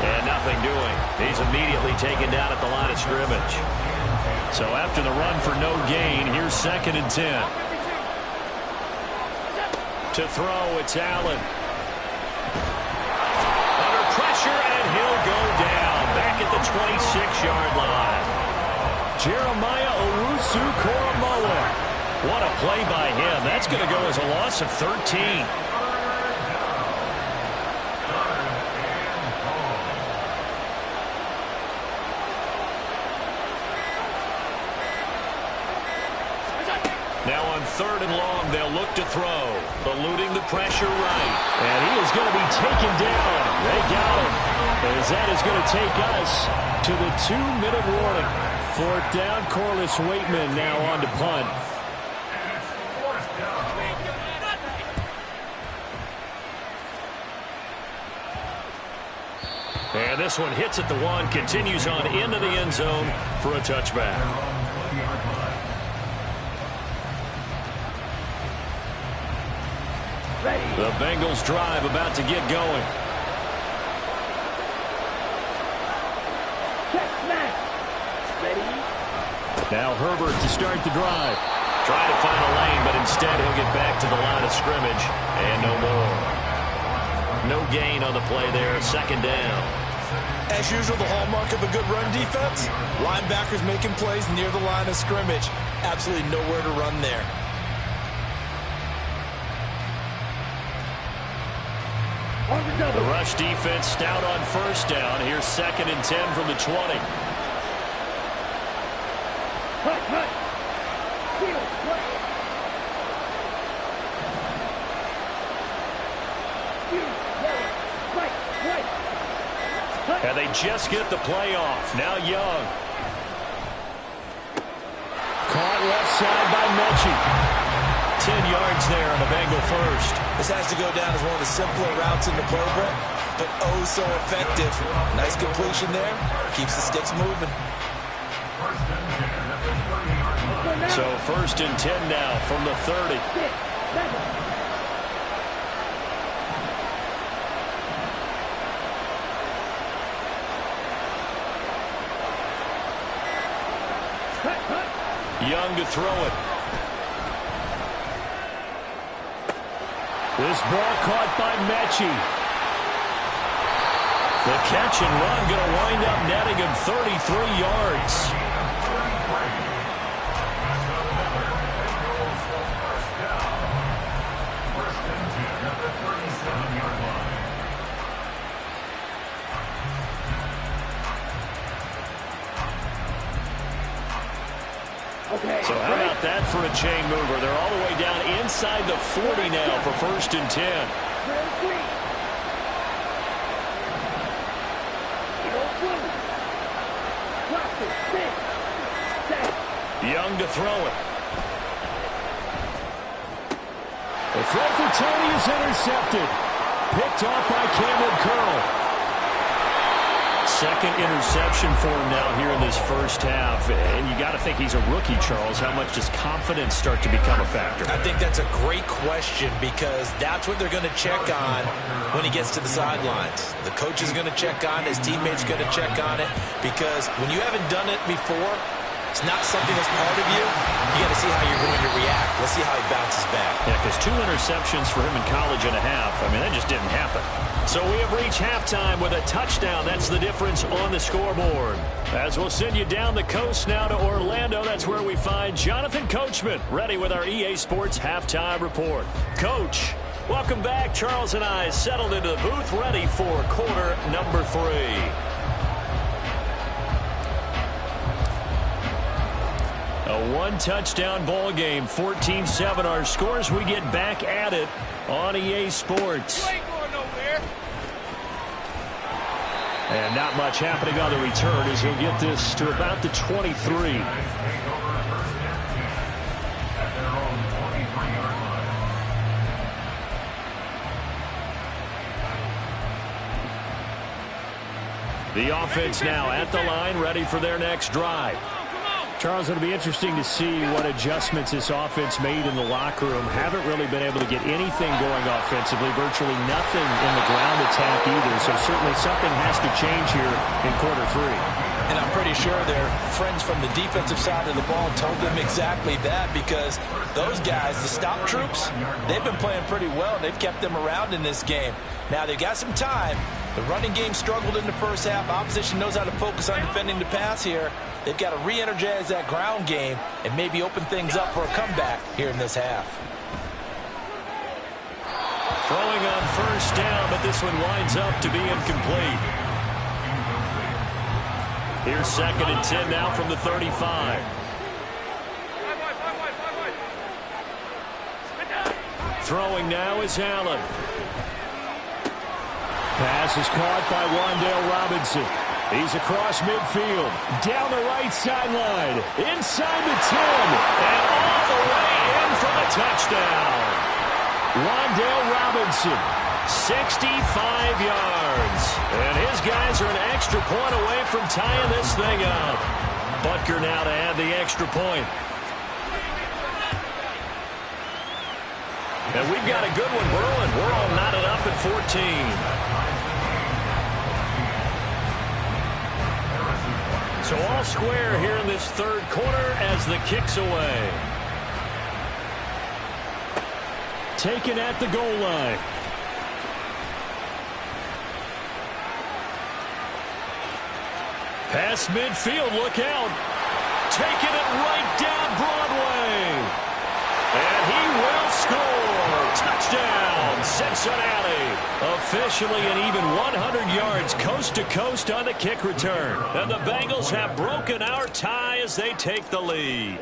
[SPEAKER 2] And nothing doing. He's immediately taken down at the line of scrimmage.
[SPEAKER 5] So after the run for no gain, here's 2nd and 10. To throw, it's Allen. Under pressure, and he'll go down. Back at the 26-yard line. Jeremiah Owusu-Koramoah. What a play by him. That's going to go as a loss of 13. Now on 3rd and long, they'll look to throw. Eluding the pressure right. And he is going to be taken down. They got him. As that is going to take us to the 2-minute warning. 4th down, Corliss Waitman now on to punt. And this one hits at the 1, continues on into the end zone for a touchback. The Bengals drive about to get going. Now Herbert to start the drive.
[SPEAKER 2] Trying to find a lane, but instead he'll get back to the line of scrimmage. And no more. No gain on the play there. 2nd down.
[SPEAKER 4] As usual, the hallmark of a good run defense, linebackers making plays near the line of scrimmage. Absolutely nowhere to run there.
[SPEAKER 5] The rush defense stout on 1st down. Here's 2nd and 10 from the 20. And they just get the play off. Now Young. Caught left side by Mechie. 10 yards there on the Bengal first.
[SPEAKER 4] This has to go down as one of the simpler routes in the playbook, but oh so effective. Nice completion there. Keeps the sticks moving.
[SPEAKER 5] So 1st and 10 now from the 30. Young to throw it. This ball caught by Mechie. The catch and run going to wind up netting him 33 yards. So how about that for a chain mover? They're all the way down inside the 40 now for 1st and 10. Young to throw it. The throw for Tony is intercepted. Picked off by Cameron Curl. 2nd interception for him now here in this 1st half. And you got to think he's a rookie, Charles. How much does confidence start to become a factor?
[SPEAKER 4] I think that's a great question because that's what they're going to check on when he gets to the sidelines. The coach is going to check on it. His teammates are going to check on it because when you haven't done it before, it's not something that's part of you. You got to see how you're going to react. Let's see how he bounces back.
[SPEAKER 5] Yeah, because 2 interceptions for him in college and a half. I mean, that just didn't happen. So we have reached halftime with a touchdown. That's the difference on the scoreboard. As we'll send you down the coast now to Orlando, that's where we find Jonathan Coachman ready with our EA Sports Halftime Report. Coach,
[SPEAKER 2] Welcome back. Charles and I settled into the booth, ready for quarter number 3. A one-touchdown ball game, 14-7 our scores. We get back at it on EA Sports.
[SPEAKER 3] You ain't going nowhere.
[SPEAKER 2] And not much happening on the return as he'll get this to about the 23. The offense now at the line, ready for their next drive.
[SPEAKER 5] Charles, it'll be interesting to see what adjustments this offense made in the locker room. Haven't really been able to get anything going offensively, virtually nothing in the ground attack either. So certainly something has to change here in quarter 3.
[SPEAKER 4] And I'm pretty sure their friends from the defensive side of the ball told them exactly that, because those guys, the stop troops, they've been playing pretty well. They've kept them around in this game. Now they've got some time. The running game struggled in the first half. Opposition knows how to focus on defending the pass here. They've got to re-energize that ground game and maybe open things up for a comeback here in this half.
[SPEAKER 2] Throwing on first down, but this one winds up to be incomplete. Here's 2nd and 10 now from the 35. Throwing now is Allen.
[SPEAKER 5] Pass is caught by Wan'Dale Robinson. He's across midfield, down the right sideline, inside the 10,
[SPEAKER 2] and all the way in for the touchdown.
[SPEAKER 5] Wan'Dale Robinson,
[SPEAKER 2] 65 yards. And his guys are an extra point away from tying this thing up. Butker now to add the extra point. And we've got a good one brewing. We're all knotted up at 14. So all square here in this third quarter as the kick's away.
[SPEAKER 5] Taken at the goal line.
[SPEAKER 2] Past midfield, look out. Taking it right down Broadway. And he will score. Touchdown, Cincinnati. Officially an even 100 yards coast to coast on the kick return. And the Bengals have broken our tie as they take the lead.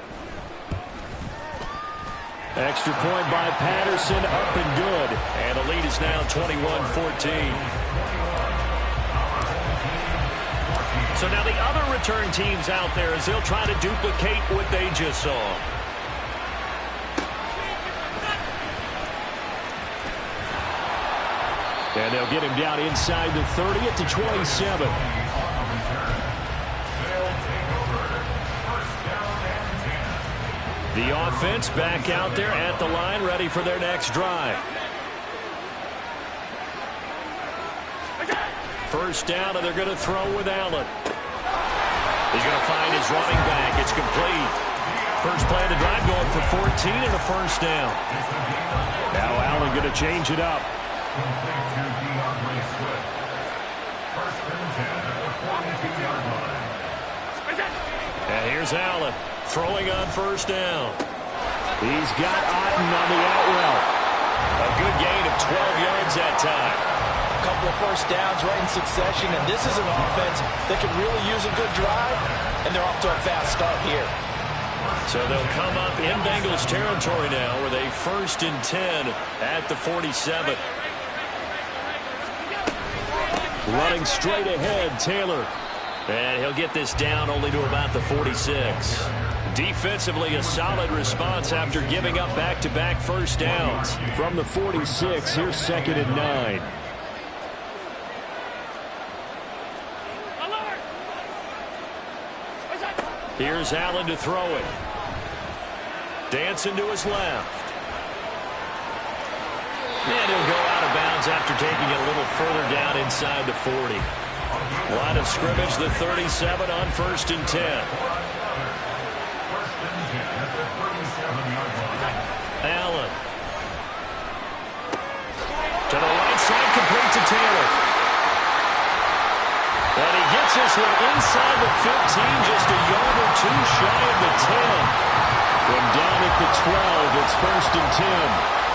[SPEAKER 5] Extra point by Patterson, up and good.
[SPEAKER 2] And the lead is now 21-14. So now the other return teams out there as they'll try to duplicate what they just saw.
[SPEAKER 5] And they'll get him down inside the 30 at the 27.
[SPEAKER 2] The offense back out there at the line, ready for their next drive. First down, and they're going to throw with Allen. He's going to find his running back. It's complete. First play of the drive going for 14 and a first down.
[SPEAKER 5] Now Allen going to change it up.
[SPEAKER 2] And here's Allen throwing on first down.
[SPEAKER 5] He's got Otten on the out route.
[SPEAKER 2] A good gain of 12 yards that time.
[SPEAKER 4] A couple of first downs right in succession, and this is an offense that could really use a good drive, and they're off to a fast start here.
[SPEAKER 2] So they'll come up in Bengals territory now with a 1st and 10 at the 47.
[SPEAKER 5] Running straight ahead, Taylor.
[SPEAKER 2] And he'll get this down only to about the 46. Defensively, a solid response after giving up back-to-back first downs.
[SPEAKER 5] From the 46, here's 2nd and 9.
[SPEAKER 2] Here's Allen to throw it. Dancing to his left. And he'll go out of bounds after taking it a little further down inside the 40. Line of scrimmage, the 37 on 1st and 10. Allen. To the right side, complete to Taylor. And he gets this one inside the 15, just a yard or two shy of the 10.
[SPEAKER 5] From down at the 12, it's 1st and 10.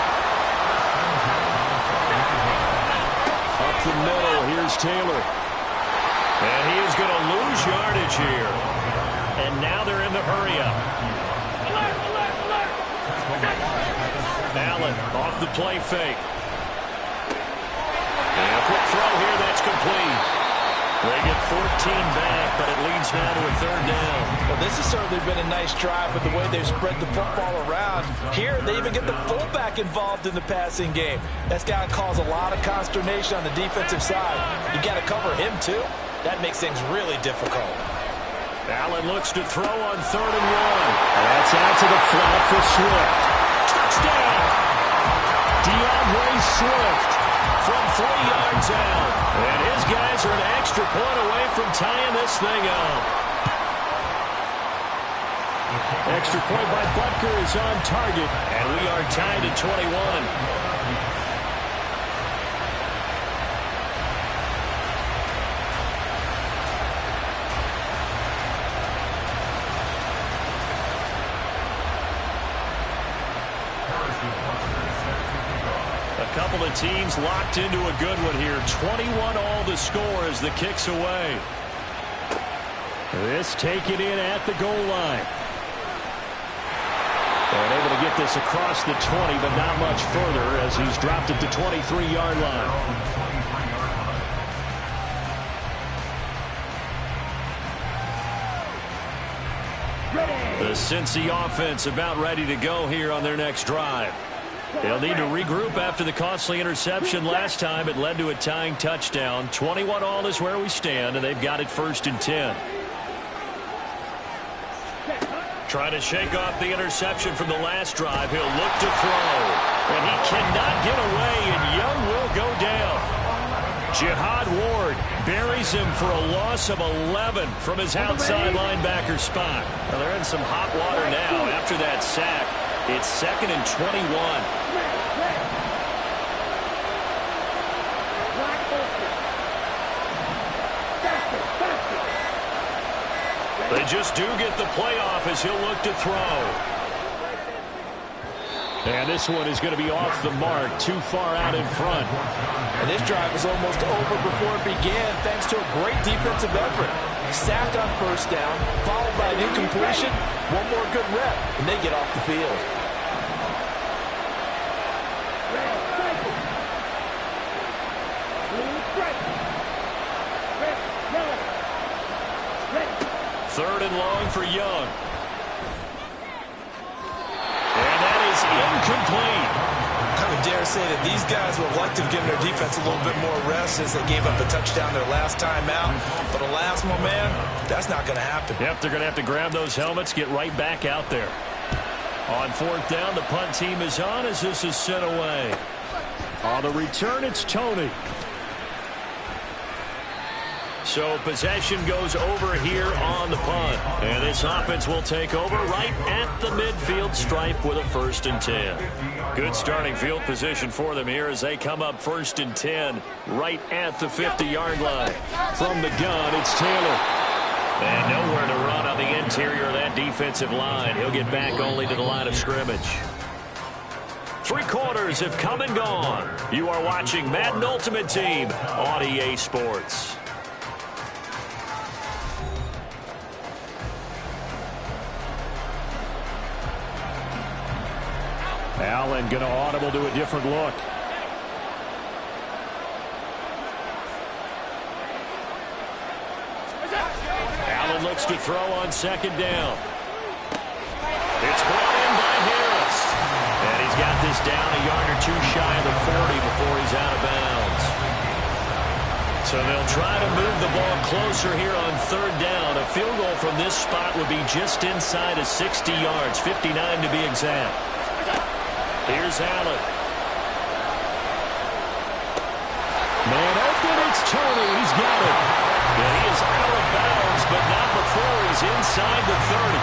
[SPEAKER 2] the middle. Here's Taylor. And he is going to lose yardage here. And now they're in the hurry-up. Allen off the play fake. And a quick throw here. That's complete. They get 14 back, but it leads now to a third down.
[SPEAKER 1] Well, this has certainly been a nice drive with the way they've spread the football around. Here, they even get the fullback involved in the passing game. That's got to cause a lot of consternation on the defensive side. You got to cover him, too. That makes things really difficult.
[SPEAKER 2] Allen looks to throw on 3rd and 1. That's out to the flat for Swift. Touchdown! DeAndre Swift from 3 yards out. And his guys are an extra point away from tying this thing up. Extra point by Butker is on target. And we are tied at 21. A couple of teams locked into a good one here. 21 all the score as the kick's away. This taken in at the goal line. And able to get this across the 20, but not much further as he's dropped at the 23-yard line. The Cincy offense about ready to go here on their next drive. They'll need to regroup after the costly interception last time. It led to a tying touchdown. 21 all is where we stand, and they've got it 1st and 10. Trying to shake off the interception from the last drive. He'll look to throw. And he cannot get away, and Young will go down. Jihad Ward buries him for a loss of 11 from his outside linebacker spot. Well, they're in some hot water now after that sack. It's 2nd and 21. They just do get the playoff as he'll look to throw. And this one is going to be off the mark, too far out in front.
[SPEAKER 1] And this drive was almost over before it began thanks to a great defensive effort. Sacked on 1st down, followed by an incompletion. One more good rep, and they get off the field.
[SPEAKER 2] Third and long for Young. And that is incomplete.
[SPEAKER 1] I would dare say that these guys would like to have given their defense a little bit more rest since they gave up a touchdown their last time out. But alas, my man, that's not going to happen.
[SPEAKER 2] Yep, they're going to have to grab those helmets, get right back out there. On 4th down, the punt team is on as this is sent away. On the return, it's Tony. So possession goes over here on the punt. And this offense will take over right at the midfield stripe with a 1st and 10. Good starting field position for them here as they come up 1st and 10 right at the 50-yard line. From the gun, it's Taylor. And nowhere to run on the interior of that defensive line. He'll get back only to the line of scrimmage. 3 quarters have come and gone. You are watching Madden Ultimate Team on EA Sports. Allen going to audible to a different look. Allen looks to throw on 2nd down. It's brought in by Harris. And he's got this down a yard or 2 shy of the 40 before he's out of bounds. So they'll try to move the ball closer here on 3rd down. A field goal from this spot would be just inside of 60 yards, 59 to be exact. Here's Allen. Man open, it's Tony. He's got it. And he is out of bounds, but not before he's inside the 30.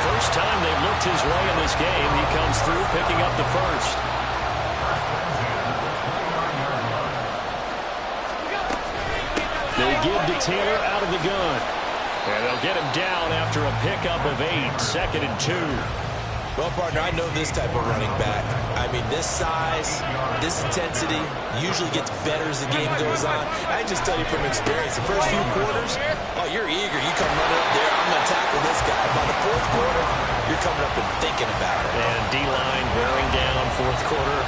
[SPEAKER 2] First time they've looked his way in this game. He comes through picking up the 1st. They give to Taylor out of the gun. And they'll get him down after a pickup of 8. 2nd and 2.
[SPEAKER 4] Well, partner, I know this type of running back. I mean, this size, this intensity usually gets better as the game goes on. I just tell you from experience, the first few quarters, oh, you're eager. You come running up there, I'm going to tackle this guy. By the fourth quarter, you're coming up and thinking about it.
[SPEAKER 2] And D-line wearing down fourth quarter.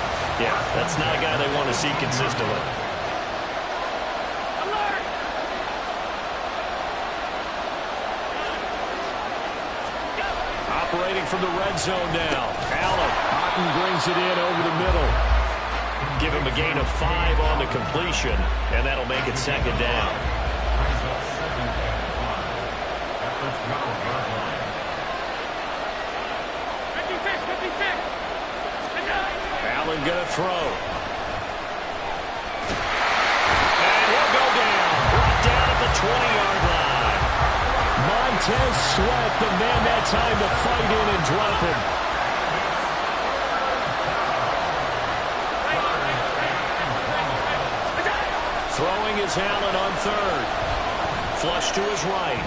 [SPEAKER 2] Yeah, that's not a guy they want to see consistently. Operating from the red zone now. Allen.
[SPEAKER 5] Otten brings it in over the middle.
[SPEAKER 2] Give him a gain of 5 on the completion, and that'll make it second down. Allen gonna throw. And he'll go down. Brought down at the 20-yard line.
[SPEAKER 5] Montez Sweat, the man that time to fight in and drop him.
[SPEAKER 2] Throwing is Allen on third. Flush to his right.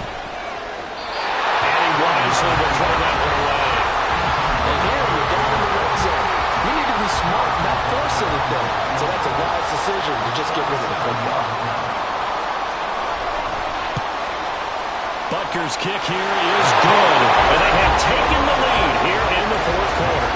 [SPEAKER 2] And he wisely will throw that one away.
[SPEAKER 1] And here you're down in the red zone. You need to be smart, not force anything. So that's a wise decision to just get rid of the football.
[SPEAKER 2] Butker's kick here is good. And they have taken the lead here in the fourth quarter.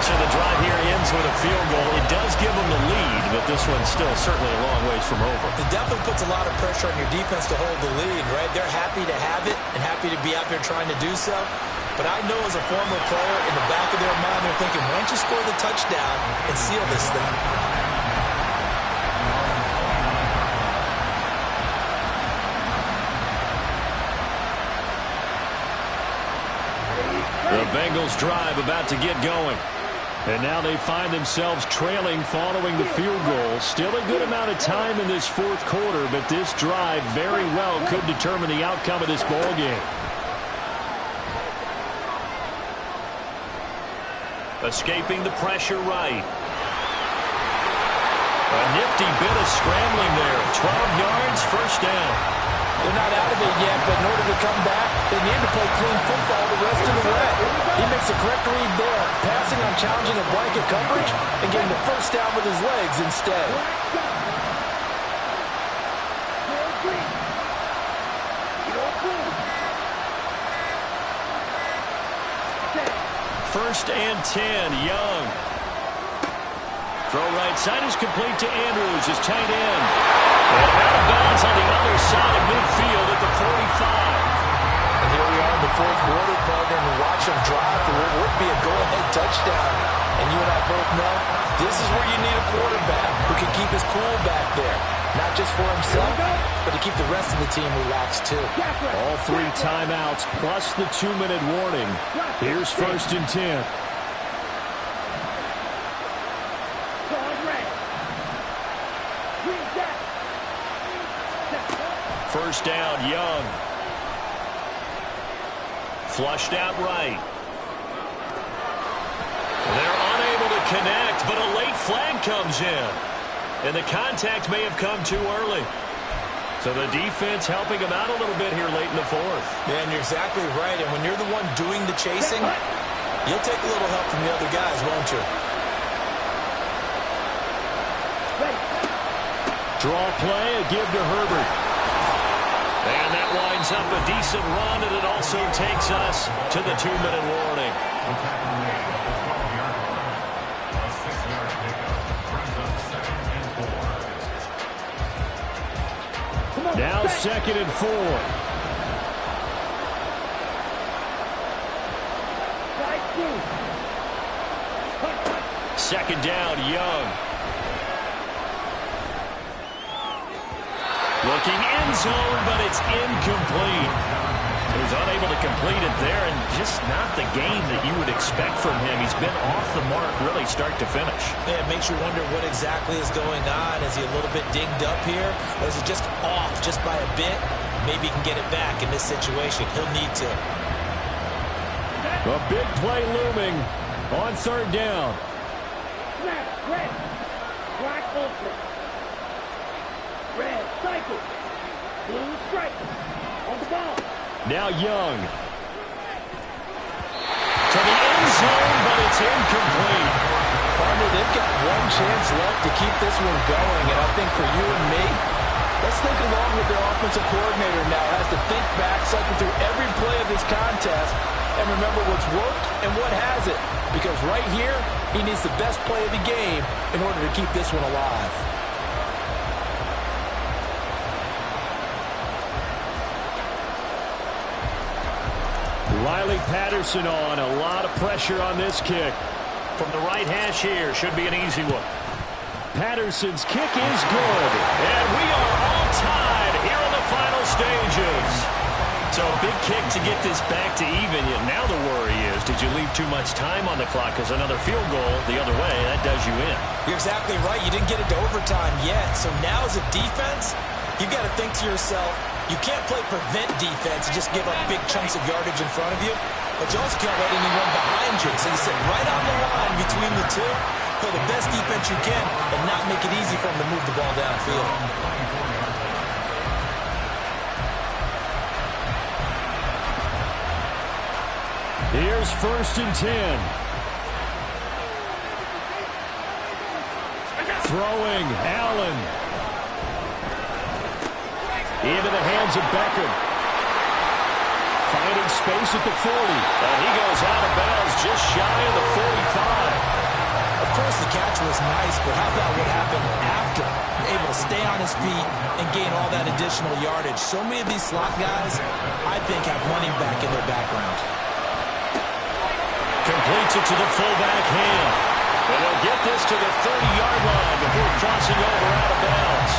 [SPEAKER 2] So the drive here ends with a field goal. It does give them the lead, but this one's still certainly a long ways from over.
[SPEAKER 4] It definitely puts a lot of pressure on your defense to hold the lead, right? They're happy to have it and happy to be out there trying to do so. But I know as a former player, in the back of their mind, they're thinking, why don't you score the touchdown and seal this thing?
[SPEAKER 2] The Bengals drive about to get going.
[SPEAKER 5] And now they find themselves trailing following the field goal. Still a good amount of time in this fourth quarter, but this drive very well could determine the outcome of this ball game.
[SPEAKER 2] Escaping the pressure right. A nifty bit of scrambling there. 12 yards, first down.
[SPEAKER 4] They're not out of it yet, but in order to come back, they need to play clean football the rest of the way. He makes a correct read there, passing on challenging a blanket coverage and getting the first down with his legs instead.
[SPEAKER 2] First and 10, Young. Throw right side is complete to Andrews, his tight end. And out of bounds on the other side of midfield at the 45.
[SPEAKER 4] And here we are in the fourth quarter, partner, and watch him drive for what would be a go-ahead touchdown. And you and I both know this is where you need a quarterback who can keep his cool back there. Not just for himself, but to keep the rest of the team relaxed too.
[SPEAKER 5] All 3 timeouts plus the 2-minute warning. Here's first and 10.
[SPEAKER 2] First down, Young. Flushed out right. They're unable to connect, but a late flag comes in. And the contact may have come too early. So the defense helping them out a little bit here late in the fourth.
[SPEAKER 4] Yeah, and you're exactly right. And when you're the one doing the chasing, you'll take a little help from the other guys, won't you?
[SPEAKER 5] Draw play, a give to Herbert.
[SPEAKER 2] And that winds up a decent run, and it also takes us to the 2-minute warning.
[SPEAKER 5] Now second and 4.
[SPEAKER 2] Second down, Young. Looking end zone, but it's incomplete. He was unable to complete it there, and just not the game that you would expect from him. He's been off the mark really start to finish.
[SPEAKER 4] Yeah, it makes you wonder what exactly is going on. Is he a little bit dinged up here? Or is it just off just by a bit? Maybe he can get it back in this situation. He'll need to.
[SPEAKER 5] A big play looming on third down.
[SPEAKER 3] Red. Black ultra. Red. Cycle. Blue strike. On the ball.
[SPEAKER 5] Now Young.
[SPEAKER 2] To the end zone, but it's incomplete.
[SPEAKER 1] Partner, they've got one chance left to keep this one going, and I think for you and me, let's think along with their offensive coordinator now. Has to think back, cycle through every play of this contest, and remember what's worked and what hasn't. Because right here, he needs the best play of the game in order to keep this one alive.
[SPEAKER 5] Riley Patterson on. A lot of pressure on this kick.
[SPEAKER 2] From the right hash here, should be an easy one.
[SPEAKER 5] Patterson's kick is good.
[SPEAKER 2] And we are all tied here in the final stages. So a big kick to get this back to even. Now the worry is, did you leave too much time on the clock? Because another field goal the other way, that does you in.
[SPEAKER 4] You're exactly right. You didn't get it to overtime yet. So now as a defense, you've got to think to yourself, you can't play prevent defense and just give up big chunks of yardage in front of you. But you also can't let anyone behind you. So you sit right on the line between the two, play the best defense you can, and not make it easy for them to move the ball downfield.
[SPEAKER 5] Here's 1st and 10. Throwing, Allen. Into the hands of Beckham. Finding space at the 40.
[SPEAKER 2] And he goes out of bounds just shy of the 45.
[SPEAKER 4] Of course, the catch was nice, but how about what happened after? Able to stay on his feet and gain all that additional yardage. So many of these slot guys, I think, have running back in their background.
[SPEAKER 2] Completes it to the fullback hand. And he'll get this to the 30-yard line before crossing over out of bounds.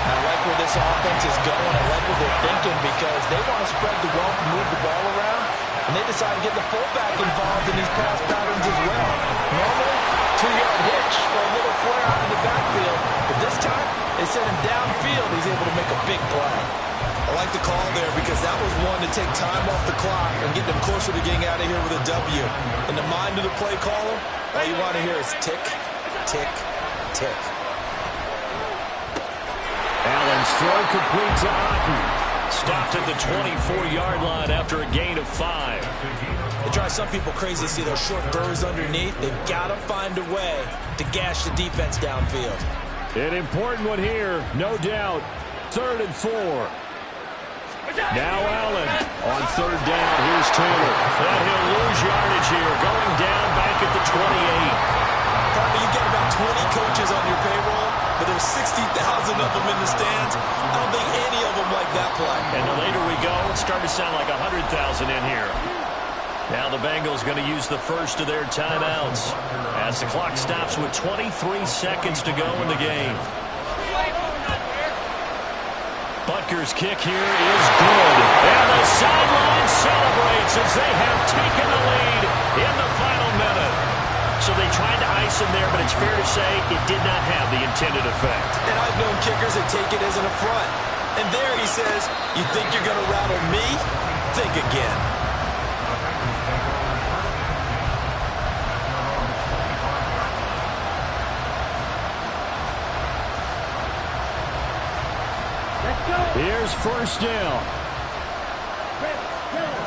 [SPEAKER 1] I like where this offense is going. I like what they're thinking because they want to spread the wealth and move the ball around, and they decide to get the fullback involved in these pass patterns as well. Normally, 2-yard hitch or a little flare out of the backfield, but this time they sent him downfield. He's able to make a big play.
[SPEAKER 4] I like the call there because that was one to take time off the clock and get them closer to getting out of here with a W. In the mind of the play caller, all you want to hear is tick, tick, tick.
[SPEAKER 5] Allen's throw complete to Otten.
[SPEAKER 2] Stopped at the 24-yard line after a gain of 5.
[SPEAKER 4] It drives some people crazy to see those short burrs underneath. They've got to find a way to gash the defense downfield.
[SPEAKER 5] An important one here, no doubt. 3rd and 4. Now Allen on 3rd down. Here's Taylor.
[SPEAKER 2] And he'll lose yardage here, going down back at the 28.
[SPEAKER 4] Partner, you get about 20 coaches on your payroll, but there's 60,000 of them in the stands. I don't think any of them like that play.
[SPEAKER 2] And the later we go, it's starting to sound like 100,000 in here. Now the Bengals going to use the first of their timeouts as the clock stops with 23 seconds to go in the game. Butker's kick here is good. And the sideline celebrates as they have taken the lead in the final minute. So they tried to ice him there, but it's fair to say it did not have the intended effect.
[SPEAKER 4] And I've known kickers that take it as an affront. And there he says, you think you're going to rattle me? Think again.
[SPEAKER 5] Here's 1st down.
[SPEAKER 3] Red, yellow.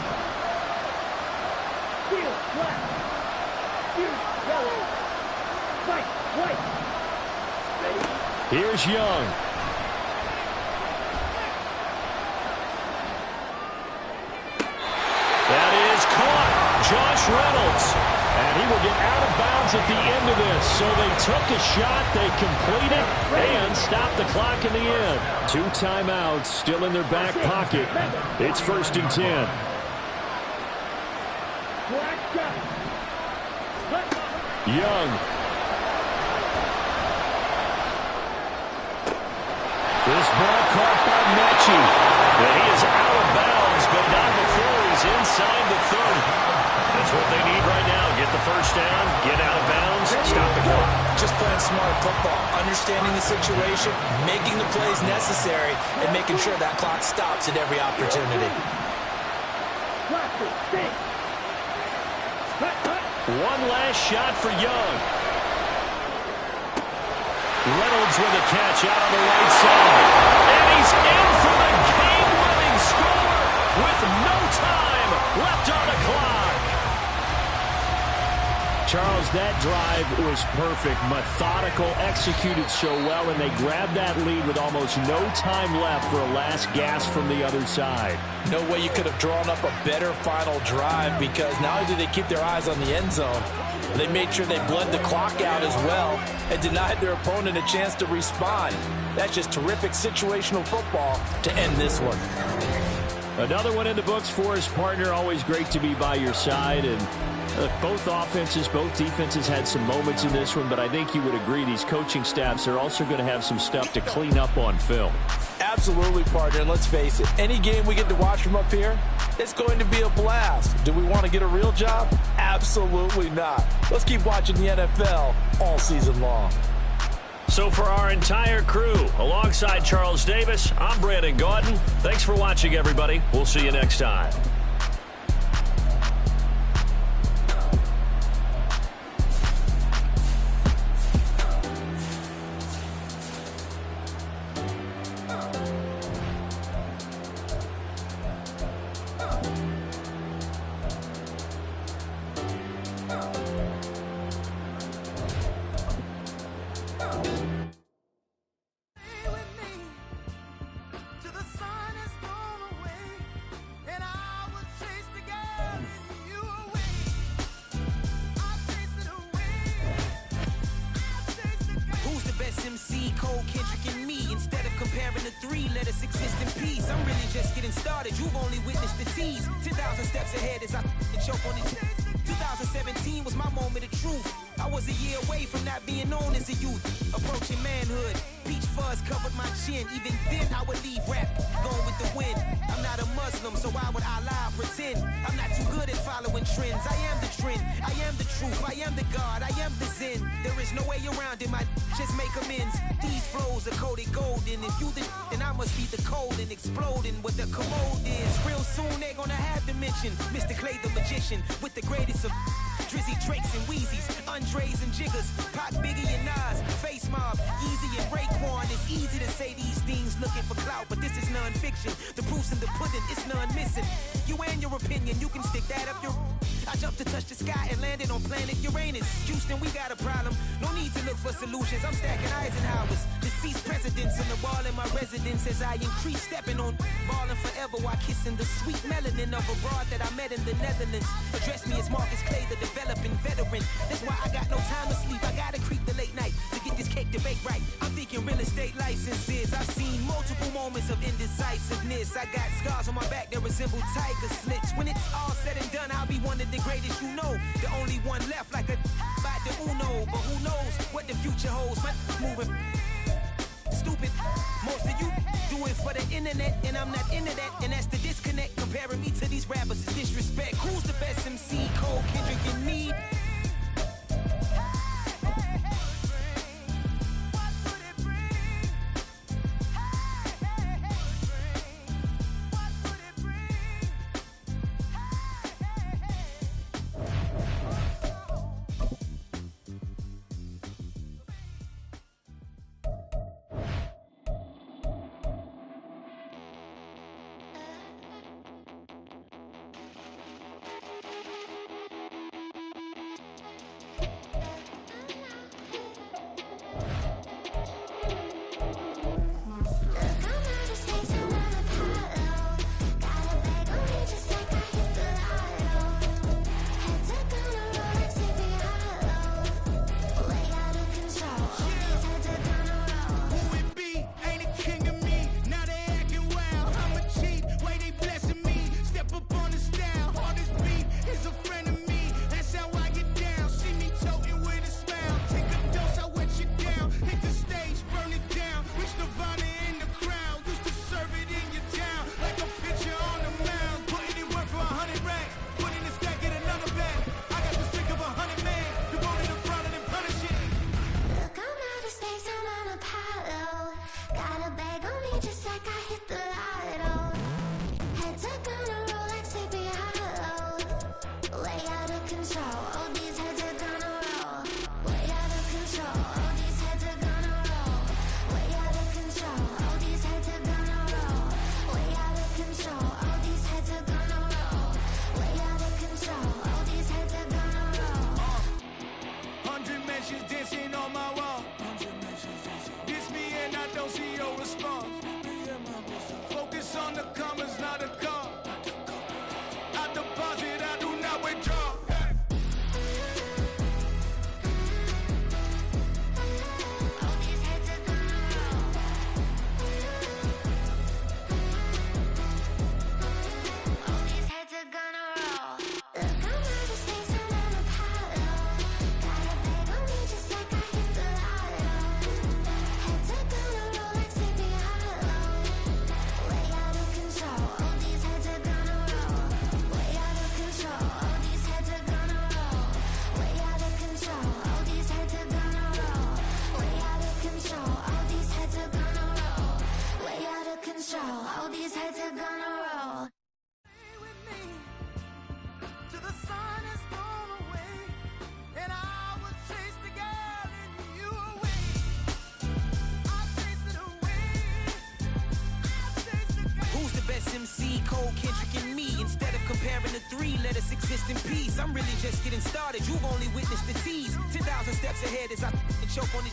[SPEAKER 3] Field, black. Field, yellow. White, white. Ready?
[SPEAKER 5] Here's Young.
[SPEAKER 2] That is caught. Josh Reynolds.
[SPEAKER 5] And he will get out of bounds at the end of this. So they took a shot, they completed, and stopped the clock in the end. 2 timeouts still in their back pocket. It's 1st and 10.
[SPEAKER 3] Black shot.
[SPEAKER 5] Young. This ball caught by Mechie.
[SPEAKER 2] And he is out of bounds, but not before he's inside the 30. That's what they need right now. Get the first down, get out of bounds, stop the clock.
[SPEAKER 4] Just playing smart football, understanding the situation, making the plays necessary, and making sure that clock stops at every opportunity.
[SPEAKER 2] One last shot for Young. Reynolds with a catch out on the right side. And he's in for the game-winning score with no time left on the clock.
[SPEAKER 5] Charles, that drive was perfect. Methodical, executed so well, and they grabbed that lead with almost no time left for a last gasp from the other side.
[SPEAKER 4] No way you could have drawn up a better final drive, because not only did they keep their eyes on the end zone, they made sure they bled the clock out as well and denied their opponent a chance to respond. That's just terrific situational football to end this one.
[SPEAKER 5] Another one in the books for his partner. Always great to be by your side. And both offenses, both defenses had some moments in this one, but I think you would agree these coaching staffs are also going to have some stuff to clean up on film.
[SPEAKER 4] Absolutely, partner. And let's face it, any game we get to watch from up here, it's going to be a blast. Do we want to get a real job? Absolutely not. Let's keep watching the NFL all season long.
[SPEAKER 2] So for our entire crew, alongside Charles Davis, I'm Brandon Gaudin. Thanks for watching, everybody. We'll see you next time.
[SPEAKER 6] You've only witnessed the tease. 10,000 steps ahead as I choke on it. 2017 was my moment of truth. I was a year away from not being known as a youth. Approaching manhood. Peach fuzz covered my chin. Even then I would leave rap going with the wind. I'm not a Muslim, so why would I lie or pretend? I'm not too good at following trends. I am the trend. I am the truth. I am the God. I am the Zen. There is no way around it. My just make amends. These flows are coated golden. If you then I must be the cold and exploding what the commode is. Real soon they're gonna have to mention Mr. Clay the magician with the greatest of Drizzy, Drakes, and Wheezies, Andres and Jiggers, Pac, Biggie, and Nas, Face Mob, Easy and Raekwon. It's easy to say these things looking for clout, but this is non-fiction. The proof's in the pudding, it's none missing. You and your opinion, you can stick that up your... I jumped to touch the sky and landed on planet Uranus. Houston, we got a problem. No need to look for solutions. I'm stacking Eisenhower's. Deceased presidents in the wall in my residence as I increase stepping on balling forever while kissing the sweet melanin of a broad that I met in the Netherlands. Address me as Marcus Clay, the developing veteran. That's why I got no time to sleep. I gotta creep the late night to get this cake debate right. I'm thinking real estate licenses. I've seen multiple moments of indecisiveness. I got scars on my back that resemble tiger slits. When it's all said and done, I'll be one of the greatest you know. The only one left like a by the Uno. But who knows what the future holds. My moving stupid. Most of you do it for the internet, and I'm not into that. And that's the disconnect. Comparing me to these rappers is disrespect. Who's the best MC? Cole, Kendrick, and me? Cole, Kendrick, and me. Instead of comparing the three, let us exist in peace. I'm really just getting started. You've only witnessed the tease. 10,000 steps ahead as I choke on it.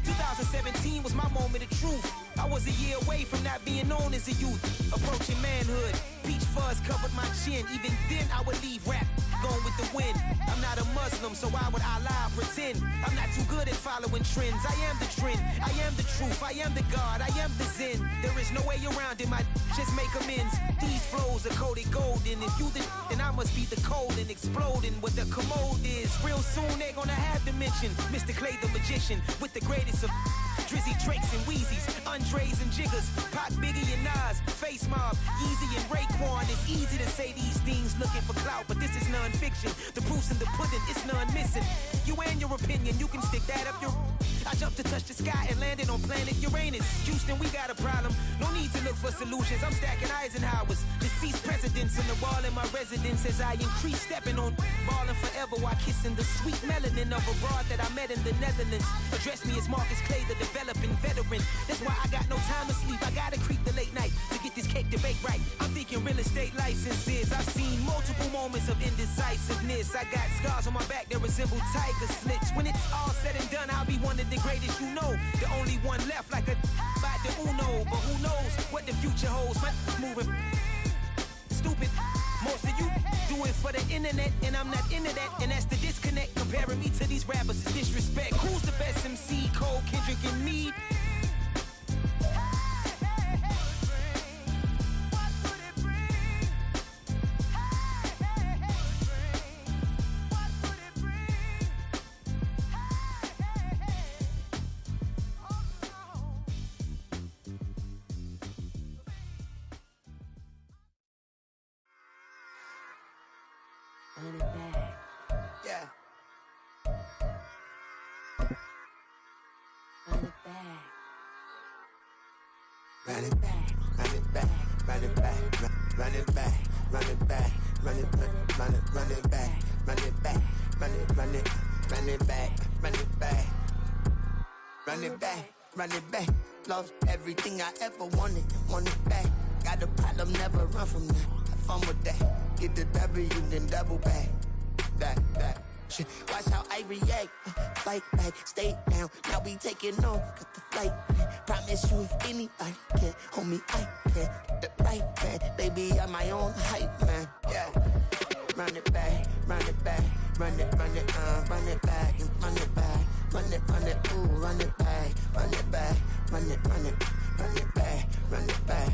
[SPEAKER 6] 2017 was my moment of truth. I was a year away from not being known as a youth. Approaching manhood. Peach fuzz covered my chin. Even then, I would leave rap going with the wind. I'm not a Muslim, so why would I lie or pretend? I'm not too good at following trends. I am the trend. I am the truth. I am the God. I am the Zen. There is no way around it. My just make amends. These flows are coated golden. If you the then I must be the cold and exploding what the commode is. Real soon they're gonna have to mention Mr. Clay the magician with the greatest of Drizzy, Drakes, and Wheezies, Andres and Jiggers, Pac, Biggie, and Nas, Face Mob, Yeezy, and Raekwon. It's easy to say these things looking for clout, but this is non-fiction. The proof's in the pudding, it's none missing. You and your opinion, you can stick that up your... I jumped to touch the sky and landed on planet Uranus. Houston, we got a problem. No need to look for solutions. I'm stacking Eisenhowers. Deceased presidents in the wall in my residence as I increase stepping on balling forever while kissing the sweet melanin of a broad that I met in the Netherlands. Address me as Marcus Clay, the developing veteran. That's why I got no time to sleep. I gotta creep the late night to get this cake debate right. I'm thinking real estate licenses. I've seen multiple moments of indecisiveness. I got scars on my back that resemble tiger slits. When it's all said and done, I'll be one of the greatest you know. The only one left like a by the Uno. But who knows what the future holds? My moving stupid. Most of you do it for the internet, and I'm not into that. And that's the disconnect. Comparing me to these rappers is disrespect. Who's the best MC? Cole, Kendrick, and me?
[SPEAKER 7] Yeah. Run it back, run it back, run it back, run it back, run it back, run it back, run it back, run it back, run it back, run it back, run it back, run it back. Lost everything I ever wanted it back. Got a problem, never run from that. Have fun with that. Get the W, then double back. That shit. Watch how I react. Fight back, stay down. Now we taking off, got the flight. Promise you if anybody can hold me, I can. Get the right man, baby, I'm my own hype man. Yeah. Run it back, run it back, run it back, and run it back, ooh, run it back, run it back, run it back, run it back.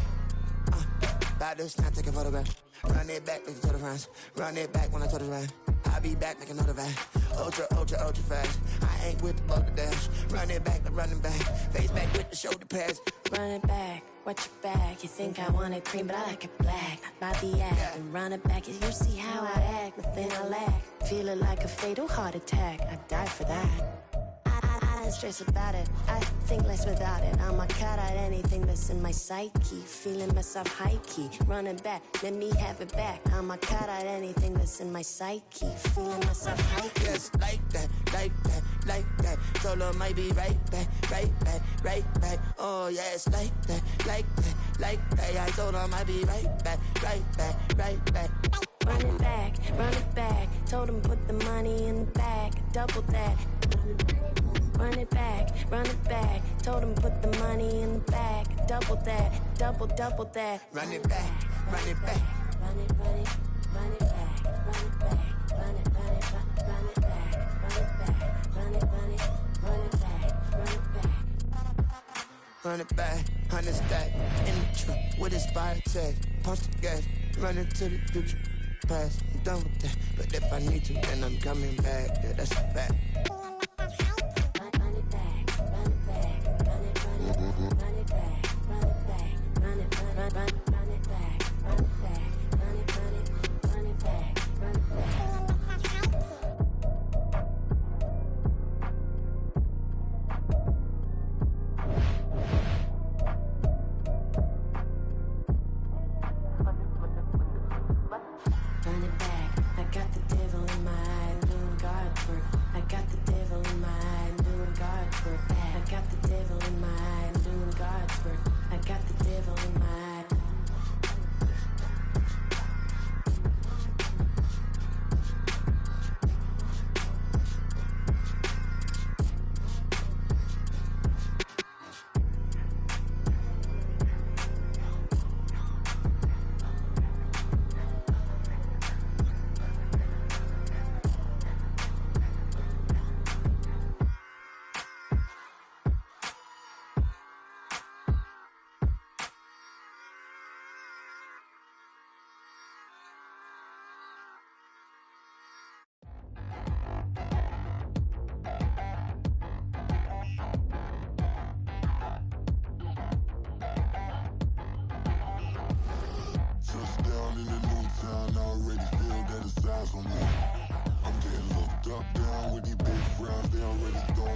[SPEAKER 7] About to snap, take a photograph. Run it back, make it to the friends. Run it back when I told it right. I'll be back, make another back. Ultra fast. I ain't with the boat to dash. Run it back, I'm running back. Face back with the shoulder pads.
[SPEAKER 8] Run it back, watch your back. You think I want it cream, but I like it black. Not by the act, and run it back. You see how I act, nothing I lack. Feeling like a fatal heart attack. I'd die for that. I don't stress about it, I think less without it. I'ma cut out anything that's in my psyche. Feeling myself high-key, running back, let me have it back. I'ma cut out anything that's in my psyche. Feeling myself high-key.
[SPEAKER 7] Yes, like that, like that, like that. Solo might be right back, right back, right back. Oh yes, like that, like that, like that. I told her I might be right back, right back, right back.
[SPEAKER 8] Run it back, told him put the money in the bag, double that. Run it back, told him put the money in the bag, double that, double that.
[SPEAKER 7] Run it back, run it back.
[SPEAKER 8] Run it back, run it back, run it back, run it back, run it back, run it back, run
[SPEAKER 7] it back, 100 stack in the truck with his fire tag. Punch the gas, running to the future. Past, I'm done with that. But if I need to, then I'm coming back. Yeah, that's a fact.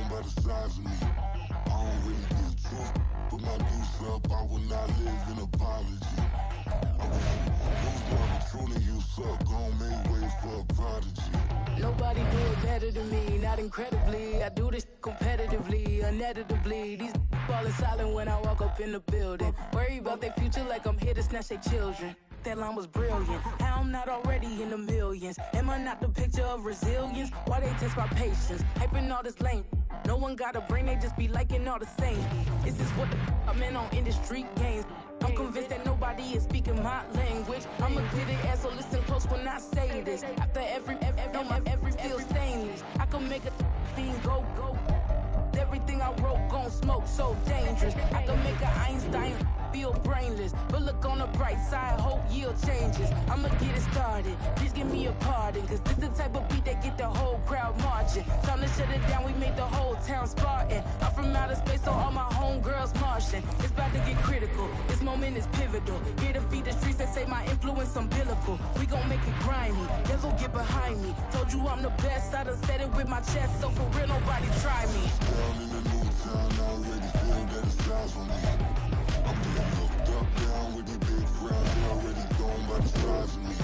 [SPEAKER 9] gone by the size of me. I don't really give truth, but my deuce up, I will not live in apology. I wish you lose love, but truly you suck. Gon' make way for a prodigy.
[SPEAKER 10] Nobody do it better than me, not incredibly. I do this competitively, uneditably. These falling silent when I walk up in the building. Worry about their future like I'm here to snatch their children. That line was brilliant. How I'm not already in the millions? Am I not the picture of resilience? Why they test my patience? Hyping all this lame. No one got a brain, they just be liking all the same. This is what the I'm in on industry games. I'm convinced that nobody is speaking my language. I'm a good ass, so listen close when I say this. After every feel stainless. I can make a fiend go. Everything I wrote gon' smoke, so dangerous. I can make an Einstein feel brainless, but look on the bright side, hope yield changes. I'ma get it started, please give me a pardon, cause this the type of beat that get the whole crowd marching. Time to shut it down, we made the whole town Spartan. I'm from outer space, so all my homegirls Martian. It's about to get critical, this moment is pivotal. Here to feed the streets that say my influence umbilical. We gon' make it grimy, devil get behind me. Told you I'm the best, I done said it with my chest, so for real nobody try me.
[SPEAKER 9] Down in the new town, I already feel that it's size for me. I'm getting looked up, down with the big frown. They already gone by the size of me.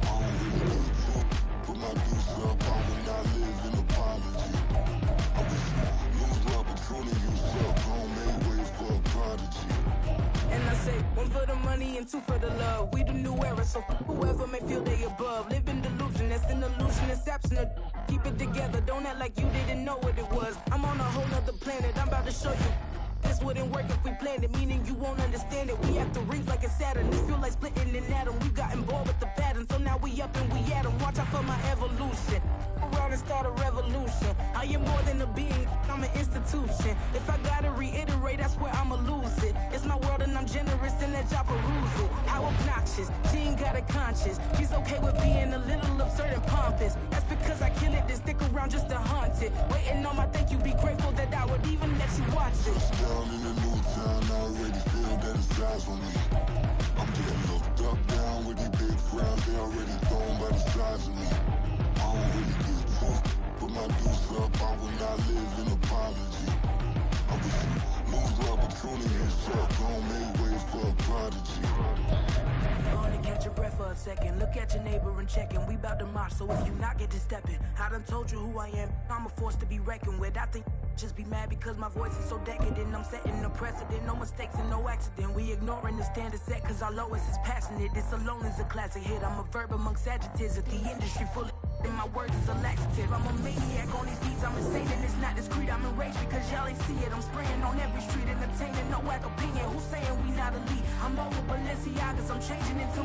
[SPEAKER 9] I don't really give a fuck, put my deuce up, I will not live in apology. I wish you lose love, but truly you suck. Gon' make way for a prodigy.
[SPEAKER 10] And I say, one for the money and two for the love. We the new era, so whoever may feel they above. Live in delusion, that's an illusion, it's absent. Keep it together, don't act like you didn't know what it was. I'm on a whole nother planet, I'm about to show you. This wouldn't work if we planned it, meaning you won't understand it. We have to rings like a Saturn, this feel like splitting an atom. We got involved with the pattern, so now we up and we at 'em. Watch out for my evolution. Around and start a revolution. I am more than a being, I'm an institution. If I gotta reiterate, that's where I'ma lose it. It's my world and I'm generous and that y'all peruse it. How obnoxious, she ain't got a conscience. She's okay with being a little absurd and pompous. That's because I kill it, then stick around just to haunt it. Waiting on my thank you, be grateful that I would even let you watch it.
[SPEAKER 9] Down in the new town, I already feel that it's size for me. I'm getting looked up, down with the big frown. They already gone by the size of me. I don't really give a fuck, put my deuce up, I will not live in apology. I wish you lose love, but truly you suck. Gon' make way for a prodigy.
[SPEAKER 10] Gonna catch your breath for a second. Look at your neighbor and check him. We bout to march, so if you not get to stepping. I done told you who I am. I'm a force to be reckoned with. I think just be mad because my voice is so decadent. I'm setting a precedent, no mistakes and no accident. We ignoring the standard set cause our lowest is passionate. This alone is a classic hit. I'm a verb amongst adjectives. If the industry full of and my words is a laxative. I'm a maniac on these beats, I'm insane and it's not discreet. I'm enraged because y'all ain't see it. I'm spraying on every street, entertaining, no whack opinion. Who's saying we not elite? I'm over Balenciagas, I'm changing into my